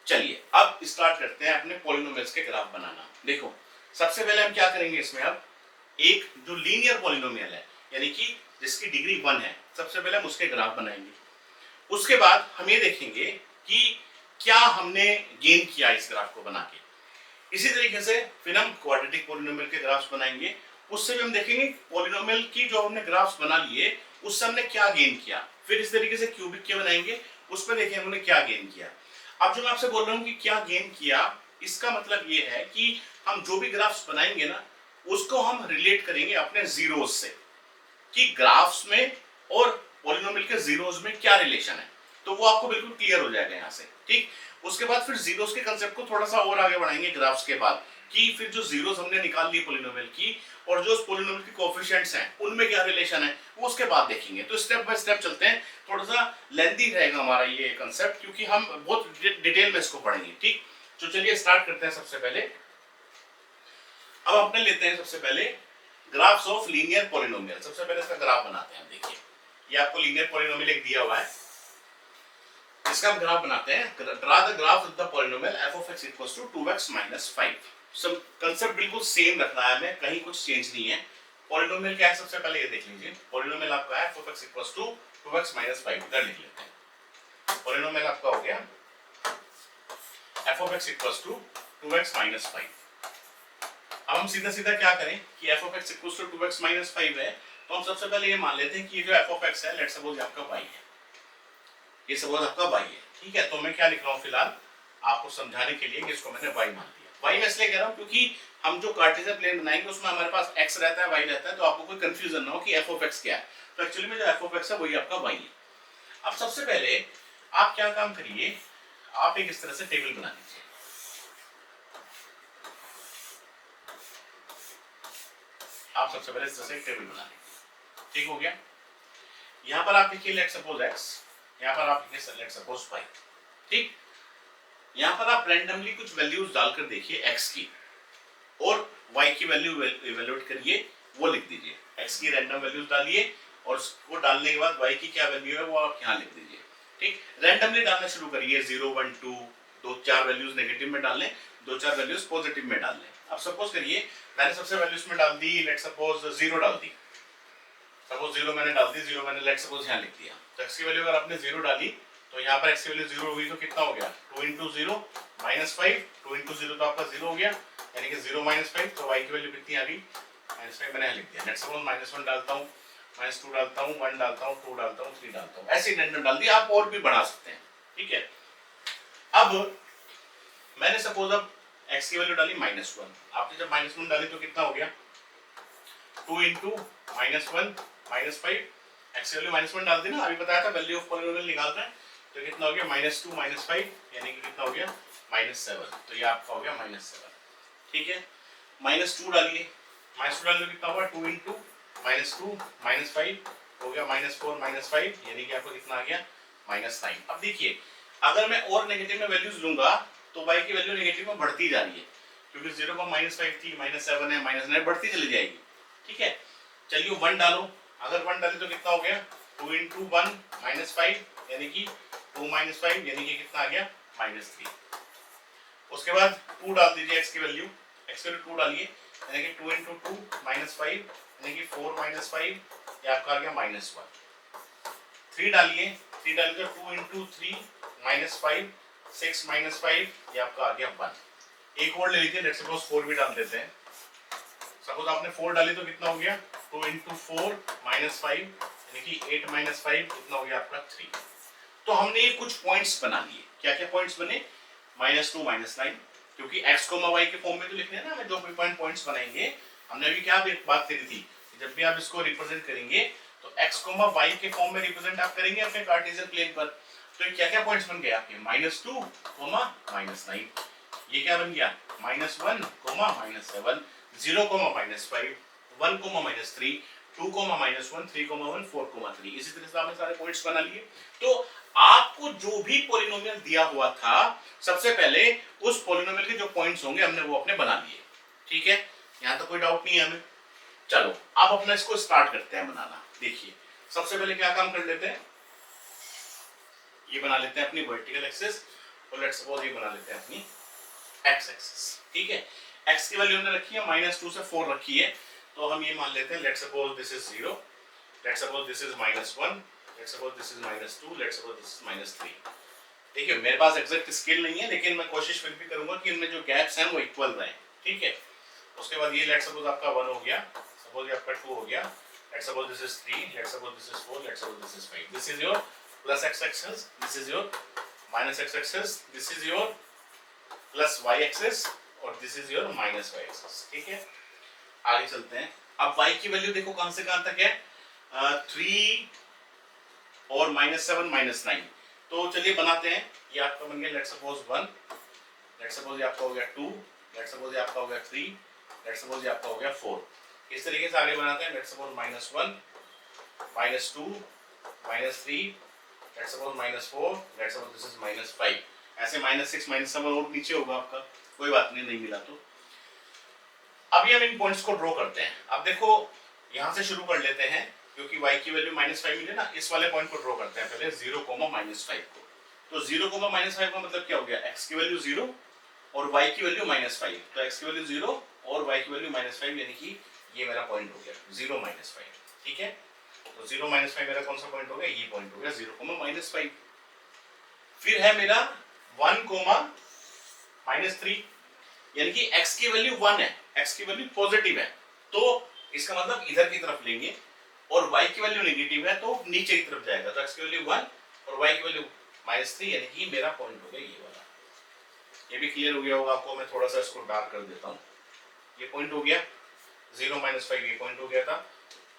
चलिए अब स्टार्ट करते हैं अपने पॉलिनोमियल्स के ग्राफ बनाना। देखो सबसे पहले हम क्या करेंगे इसमें, अब एक जो लीनियर पॉलिनोमियल है यानी कि जिसकी डिग्री 1 है, सबसे पहले हम उसके ग्राफ बनाएंगे। उसके बाद हम ये देखेंगे कि क्या हमने गेन किया इस ग्राफ को बना के। इसी तरीके से फिर हम क्वाड्रेटिक पॉलिनोमियल के ग्राफ्स बनाएंगे, उससे भी हम देखेंगे पॉलिनोमियल की जो हमने ग्राफ्स बना लिए उससे हमने क्या गेन किया। फिर इस तरीके से क्यूबिक के बनाएंगे, उसमें देखेंगे हमने क्या गेन किया। अब जो मैं आपसे बोल रहा हूँ कि क्या गेन किया, इसका मतलब ये है कि हम जो भी ग्राफ्स बनाएंगे ना उसको हम रिलेट करेंगे अपने जीरोस से कि ग्राफ्स में और पॉलिनोमियल के जीरोस में क्या रिलेशन है, तो वो आपको बिल्कुल क्लियर हो जाएगा यहाँ से। ठीक, उसके बाद फिर जीरोस के कंसेप्ट को थोड़ा सा और आगे बढ़ाएंगे ग्राफ्स के बाद कि फिर जो जीरोस हमने निकाल लिए पॉलिनोमियल की और जो उस पॉलिनोमियल के कोएफिशिएंट्स हैं उनमें क्या रिलेशन है वो उसके बाद देखेंगे। तो स्टेप बाय स्टेप चलते हैं, थोड़ा सा लेंथी रहेगा हमारा ये कंसेप्ट क्योंकि हम बहुत डिटेल में इसको पढ़ेंगे। ठीक, तो चलिए स्टार्ट करते हैं। सबसे पहले अब अपने लेते हैं सबसे पहले ग्राफ्स ऑफ लीनियर पॉलिनोमियल। सबसे पहले इसका ग्राफ बनाते हैं। देखिए ये आपको लीनियर पॉलिनोमियल एक दिया हुआ है, इसका हम ग्राफ बनाते हैं। Draw the graph of the polynomial f of x equals to 2x minus 5। सब कंसेप्ट बिल्कुल सेम रखना है हमें, कहीं कुछ चेंज नहीं है। पॉलिनोमियल क्या है सबसे पहले ये देख लीजिए। पॉलिनोमियल आपका है f of x equals to 2x minus 5। इधर लिख लेते हैं। पॉलिनोमियल आपका हो गया f of x equals to 2x minus 5। अब हम सीधा सीधा क्या करें कि f of x equals to 2x minus 5 है, तो हम सबसे पहले ये मान लेते हैं कि ये जो f of x है, लेट्स सपोज आपका y है, ये सपोज आपका y है। ठीक है, तो मैं क्या लिख रहा हूँ फिलहाल आपको समझाने के लिए कि इसको मैंने y मान लिया। y मैं इसलिए कह रहा हूँ क्योंकि हम जो कार्टेशियन प्लेन बनाएंगे उसमें हमारे पास x रहता है, y रहता है, तो आपको कोई कंफ्यूजन ना हो कि f of x क्या है। तो एक्चुअली में जो f of x है वही आपका y है। अब सबसे पहले आप क्या काम करिए, आप एक इस तरह से टेबल बना लीजिए। आप सबसे पहले इस तरह से एक टेबल बना लीजिए। ठीक हो गया। यहाँ पर आप लिखिए लेट्स सपोज x, यहाँ पर आप लिखिए लेट्स सपोज y। ठीक, यहाँ पर आप रैंडमली कुछ वैल्यूज डालकर देखिए x की और y की वैल्यू इवैल्यूएट करिए, वो लिख दीजिए। x की रैंडम वैल्यूज डालिए और उसको डालने के बाद y की क्या वैल्यू है वो आप यहाँ लिख दीजिए। ठीक, रैंडमली डालना शुरू करिए। 0 1 2 2-4 वैल्यूज नेगेटिव में डाल लें, 2-4 वैल्यूज पॉजिटिव में डाल लें। अब सपोज करिए मैंने सबसे वैल्यूज में डाल दी, लेट्स सपोज 0 डाल दी। सपोज 0 मैंने डाल दी, 0 मैंने लेट्स सपोज यहाँ लिख दिया। तो x की वैल्यू अगर आपने 0 डाली तो यहाँ पर x की वैल्यू 0 हुई तो कितना हो गया 2 into 0 minus 5। 2 into 0 तो आपका 0 हो गया, यानी कि 0 minus 5। तो y की वैल्यू कितनी आ गई -5 मैंने यहाँ लिख दिया। लेट्स सपोज -1 डालता हूँ, -2 डालता हूँ, 1 डालता हूँ, 2 डालता हूँ, 3 डालता हूँ, ऐसे रैंडम डाल दिया। आप और भी बढ़ा सकते हैं। ठीक है, अब मैंने सपोज अब x की वैल्यू डाली -1। आपने जब -1 डाली तो कितना हो गया 2 into -1 -5। x की वैल्यू -1 डाल दी ना, अभी बताया था वैल्यू ऑफ पॉलिनोमियल निकाल रहे हैं, तो कितना हो गया -2 -5 यानी कि कितना हो गया -7। तो ये आपका हो गया -7। ठीक है, -2 डालिए, -2 डालिए कितना होगा 2 into -2 -5 हो गया -4 -5 यानी कि आपको कितना आ गया -9। अब देखिए अगर मैं और नेगेटिव में वैल्यूज लूंगा तो y की वैल्यू नेगेटिव में बढ़ती जा रही है क्योंकि 0 को -5 थी, -7 है, -9 बढ़ती चली जाएगी। ठीक है, चलिए 1 डालो। अगर 1 डाले तो कितना हो गया 2 into 1 -5 यानी कि 2 - 5 यानी कि कितना आ गया -3। उसके बाद 2 डाल दीजिए x की वैल्यू, 2 डालिए यानी कि 2 into 2 -5 यानी कि 4 - 5 ये आपका आ गया -1। 3 डालिए, 3 डालिए तो 2 into 3 -5 6 - 5 ये आपका आ गया 1। एक और ले लीजिए, लेट्स सपोज 4 भी डाल देते हैं। सपोज आपने 4 डाली तो कितना हो गया 2 into 4 -5 यानी कि 8 - 5 कितना हो गया आपका 3। तो हमने ये कुछ पॉइंट्स बना लिए। क्या क्या पॉइंट्स बने -2 -9, क्योंकि x, y के फॉर्म में तो लिखने हैं ना हमें। जो पॉइंट्स बनाएंगे हमने अभी क्या बात करी थी, जब भी आप इसको रिप्रेजेंट करेंगे तो x, y के फॉर्म में रिप्रेजेंट आप करेंगे अपने कार्टेशियन प्लेन पर। तो क्या क्या पॉइंट्स बन गए आपके -2, -9। ये क्या बन गया -1, -7 0, -5 1, -3 2, -1 3, 1 4, 3। इसी तरह से आपने सारे पॉइंट्स बना लिए। तो आपको जो भी पॉलिनोमियल दिया हुआ था सबसे पहले उस पॉलिनोमियल के जो पॉइंट्स होंगे हमने वो अपने बना लिए। ठीक है, यहाँ तो कोई डाउट नहीं है हमें। चलो अब अपना इसको स्टार्ट करते हैं बनाना। देखिए सबसे पहले क्या काम कर लेते हैं, ये बना लेते हैं अपनी वर्टिकल एक्सिस और लेट्स सपोज ये बना लेते हैं अपनी एक्स एक्सिस। ठीक है, x की वैल्यू हमने रखी है -2 से 4 रखी है, तो हम ये मान लेते हैं let's suppose this is 0, let's suppose this is -1, let's suppose this is -2, let's suppose this is -3। देखिए मेरे पास एग्जैक्ट स्केल नहीं है लेकिन मैं कोशिश फिर भी करूंगा कि इनमें जो गैप्स हैं वो इक्वल रहें। ठीक है, उसके बाद ये लेट्स सपोज आपका 1 हो गया, सपोज ये आपका 2 हो गया, let's suppose this is 3, let's suppose this is 4, let's suppose this is 5। This is your plus x axis, this is your minus x axis, this is your plus y axis और this is your -y axis. ठीक है, आगे चलते हैं। अब y की value देखो कहां से कहां तक है, 3 और -7 -9। तो चलिए बनाते हैं। ये आपका बन गया लेट्स सपोज 1, लेट्स सपोज ये आपका हो गया 2, लेट्स सपोज ये आपका हो गया 3, लेट्स सपोज ये आपका हो गया 4। इस तरीके से आगे बनाते हैं। Let's suppose -1 -2 -3, let's suppose -4, let's suppose this is -5। ऐसे -6 -7 और नीचे होगा आपका, कोई बात नहीं मिला तो। अभी हम इन पॉइंट्स को ड्रॉ करते हैं। अब देखो यहां से शुरू कर लेते हैं, क्योंकि y की वैल्यू -5 मिले ना, इस वाले पॉइंट को ड्रॉ करते हैं पहले 0, -5 को। तो 0, -5 का मतलब क्या हो गया, x की वैल्यू 0 और y की वैल्यू -5। तो x की वैल्यू 0 और y की वैल्यू -5, यानी कि ये मेरा पॉइंट हो गया 0 -5। ठीक है, तो 0 -5 मेरा कौन सा पॉइंट हो गया, ये पॉइंट हो गया 0, -5। फिर है मेरा 1, -3, यानी कि x की वैल्यू 1 है, x की वैल्यू पॉजिटिव है, तो इसका मतलब इधर की तरफ लेंगे, और y की वैल्यू नेगेटिव है तो नीचे की तरफ जाएगा। तो x की वैल्यू 1 और y की वैल्यू -3, यानी कि मेरा पॉइंट हो गया ये वाला। ये भी क्लियर हो गया होगा आपको, मैं थोड़ा सा इसको डार्क कर देता हूँ। ये पॉइंट हो गया 0 -5, ये पॉइंट हो गया था,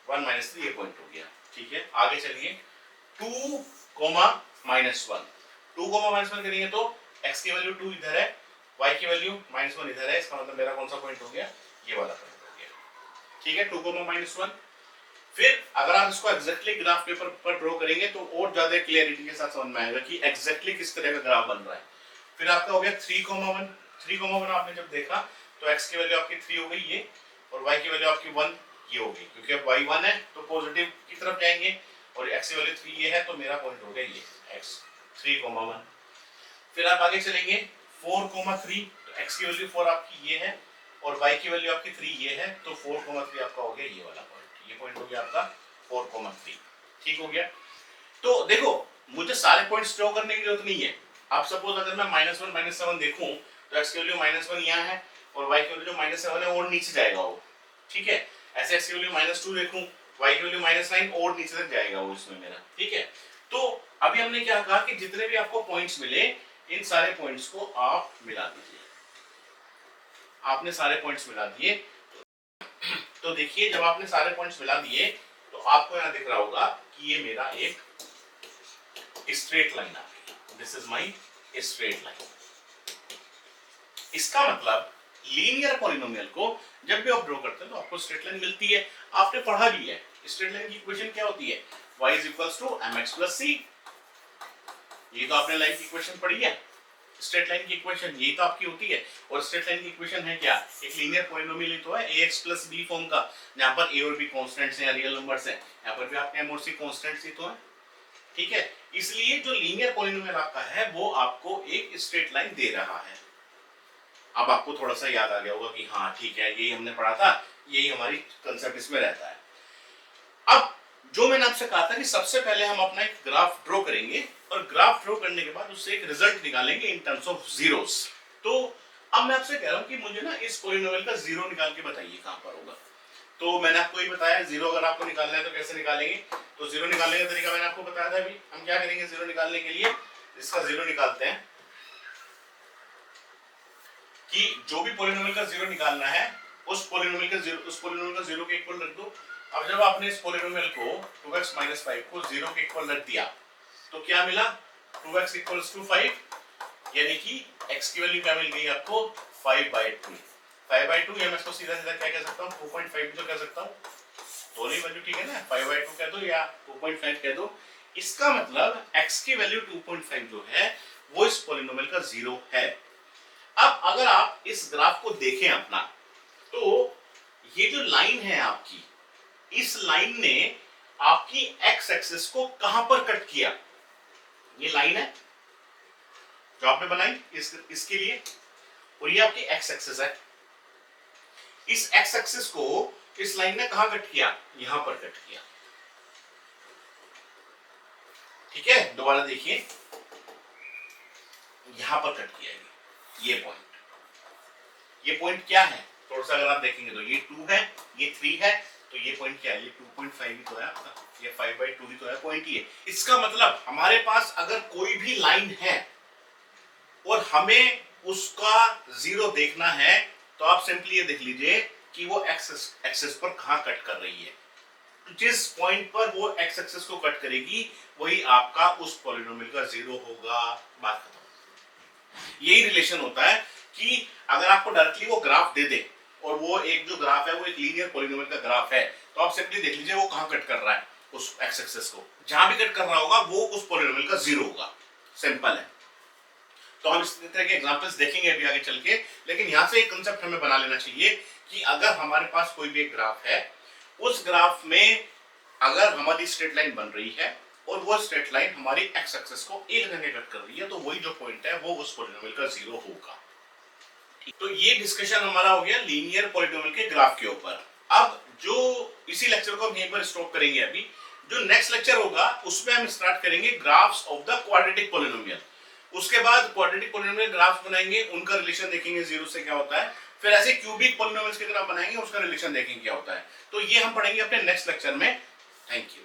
1 -3 ये पॉइंट हो गया। ठीक है, आगे चलिए 2, -1। 2, -1 करेंगे तो x की वैल्यू 2 इधर है, y की वैल्यू -1 इधर है, इसका मतलब मेरा कौन सा पॉइंट हो गया, ये वाला पॉइंट हो गया। ठीक है, 2, -1। फिर अगर आप इसको एग्जैक्टली ग्राफ पेपर पर ड्रॉ करेंगे तो और ज्यादा क्लियरिटी के साथ समझ में आएगा कि एग्जैक्टली किस तरह का ग्राफ बन रहा है। फिर आपका हो गया 3, 1 आपने जब देखा तो x की वैल्यू आपकी 3 हो गई ये, और y की वैल्यू आपकी 1 ये हो गई, क्योंकि अब y 1 है तो पॉजिटिव की तरफ जाएंगे, और x की वैल्यू 3 ये है, तो मेरा पॉइंट हो गया ये x 3, 1। फिर आप आगे चलेंगे 4, 3, तो x की वैल्यू 4 आपकी ये है, और y की वैल्यू आपकी 3 ये है, तो 4, 3 आपका हो गया ये वाला पॉइंट। ये पॉइंट हो गया आपका 4, 3। ठीक हो गया। तो देखो मुझे सारे पॉइंट्स ड्रॉ करने की जरूरत नहीं है। आप सपोज अगर मैं -1 -7 देखूं तो x की वैल्यू -1 यहाँ है, और y की वैल्यू जो -7 है और नीचे जाएगा वो। ठीक है, ऐसे x की वैल्यू -2 देखूं, y की वैल्यू -9 और नीचे तक जाएगा वो इसमें मेरा। ठीक है, तो अभी हमने क्या कहा कि जितने भी आपको पॉइंट्स मिले इन सारे पॉइंट्स को आप मिला दीजिए। आपने सारे पॉइंट्स मिला दिए, तो देखिए जब आपने सारे पॉइंट्स मिला दिए तो आपको यहाँ दिख रहा होगा कि ये मेरा एक स्ट्रेट लाइन आ गई। This is my straight line. इसका मतलब लीनियर पॉलिनोमियल को जब भी आप ड्रॉ करते हैं तो आपको स्ट्रेट लाइन मिलती है। आपने पढ़ा भी है स्ट्रेट लाइन की इक्वेशन क्या होती है, y = mx + c। ये तो आपने लाइन की इक्वेशन पढ़ी है। स्ट्रेट लाइन की इक्वेशन यही तो आपकी होती है, और स्ट्रेट लाइन की इक्वेशन है क्या, एक लीनियर पॉलिनोमियल ही तो है ax + b फॉर्म का, जहां पर a और b कांस्टेंट्स हैं, रियल नंबर्स हैं। यहां पर भी आपके m और c कांस्टेंट्स ही तो हैं। ठीक है, इसलिए जो लीनियर पॉलिनोमियल आपका है वो आपको एक स्ट्रेट लाइन दे रहा है। अब आपको थोड़ा सा याद आ गया होगा कि हाँ ठीक है, यही हमने पढ़ा था, यही हमारी कंसेप्ट इसमें रहता है। अब जो मैंने आपसे कहा था कि सबसे पहले हम अपना एक ग्राफ ड्रॉ करेंगे, और ग्राफ ड्रॉ करने के बाद उससे एक रिजल्ट निकालेंगे इन टर्म्स ऑफ जीरोस। तो अब मैं आपसे कह रहा हूं कि मुझे ना इस पॉलिनोमियल का जीरो निकाल के बताइए कहां पर होगा। तो मैंने आपको ये बताया जीरो अगर आपको निकालना है तो कैसे निकालेंगे। तो जीरो निकालने का तरीका मैंने आपको बताया था। अभी हम क्या करेंगे जीरो निकालने के लिए, इसका जीरो निकालते हैं कि जो भी पॉलिनोमियल का जीरो निकालना है उस पॉलिनोमियल का जीरो के इक्वल रख दो। अब जब आपने इस पॉलिनोमियल को 2x - 5 को जीरो के इक्वल रख दिया तो क्या मिला, 2x = 5, यानी कि x की वैल्यू क्या मिल गई आपको, 5/2। 5/2 या मैं इसको सीधा सीधा क्या कह सकता हूँ, 2.5 भी तो कह सकता हूँ। दोनों वैल्यू ठीक है ना, 5/2 कह दो या 2.5 कह दो। इसका मतलब x की वैल्यू 2.5 जो है वो इस पॉलिनोमियल का जीरो है। अब अगर आप इस ग्राफ को देखें अपना, तो ये जो लाइन है आपकी, इस लाइन ने आपकी एक्स एक्सिस को कहां पर कट किया, ये लाइन है जो आपने बनाई इसके लिए, और ये आपकी एक्स एक्सिस है। इस एक्स एक्सिस को इस लाइन ने कहां कट किया, यहां पर कट किया। ठीक है, दोबारा देखिए, यहां पर कट किया ये पॉइंट क्या है, थोड़ा सा अगर आप देखेंगे तो ये 2 है, ये 3 है, तो ये पॉइंट क्या है, ये 2.5 ही तो है आपका, ये 5/2 ही तो है, पॉइंट ही है। इसका मतलब हमारे पास अगर कोई भी लाइन है और हमें उसका जीरो देखना है तो आप सिंपली ये देख लीजिए कि वो एक्स एक्सेस पर कहाँ कट कर रही है। जिस पॉइंट पर वो एक्स एक्सेस को कट करेगी वही आपका उस पॉलिनोमियल का जीरो होगा। बात खत्म। यही रिलेशन होता है कि अगर आपको डायरेक्टली वो ग्राफ दे दे और वो एक जो ग्राफ है वो एक लीनियर पॉलिनोमियल का ग्राफ है, तो आप सिंपली देख लीजिए वो कहाँ कट कर रहा है उस एक्स एक्सेस को। जहां भी कट कर रहा होगा वो उस पॉलिनोमियल का जीरो होगा। सिंपल है। तो हम इस तरह के एग्जांपल्स देखेंगे अभी आगे चल के, लेकिन यहां से एक कांसेप्ट हमें बना लेना चाहिए कि अगर हमारे पास कोई भी एक ग्राफ है, उस ग्राफ में अगर हमारी स्ट्रेट लाइन बन रही है और वो स्ट्रेट लाइन हमारी एक्स एक्सिस को एक जगह कट कर रही है, तो वही जो पॉइंट है वो उस पॉलिनोमियल का जीरो होगा। तो ये डिस्कशन हमारा हो गया लीनियर पॉलिनोमियल के ग्राफ के ऊपर। अब जो इसी लेक्चर को हम यहीं पर स्टॉप करेंगे। अभी जो नेक्स्ट लेक्चर होगा उसमें हम स्टार्ट करेंगे graphs of the quadratic polynomial. उसके बाद क्वाड्रेटिक पॉलिनोमियल ग्राफ बनाएंगे, उनका रिलेशन देखेंगे जीरो से क्या होता है। फिर ऐसे क्यूबिक पॉलिनोमियल्स के ग्राफ बनाएंगे, उसका रिलेशन देखेंगे क्या होता है। तो ये हम पढ़ेंगे अपने नेक्स्ट लेक्चर में। Thank you.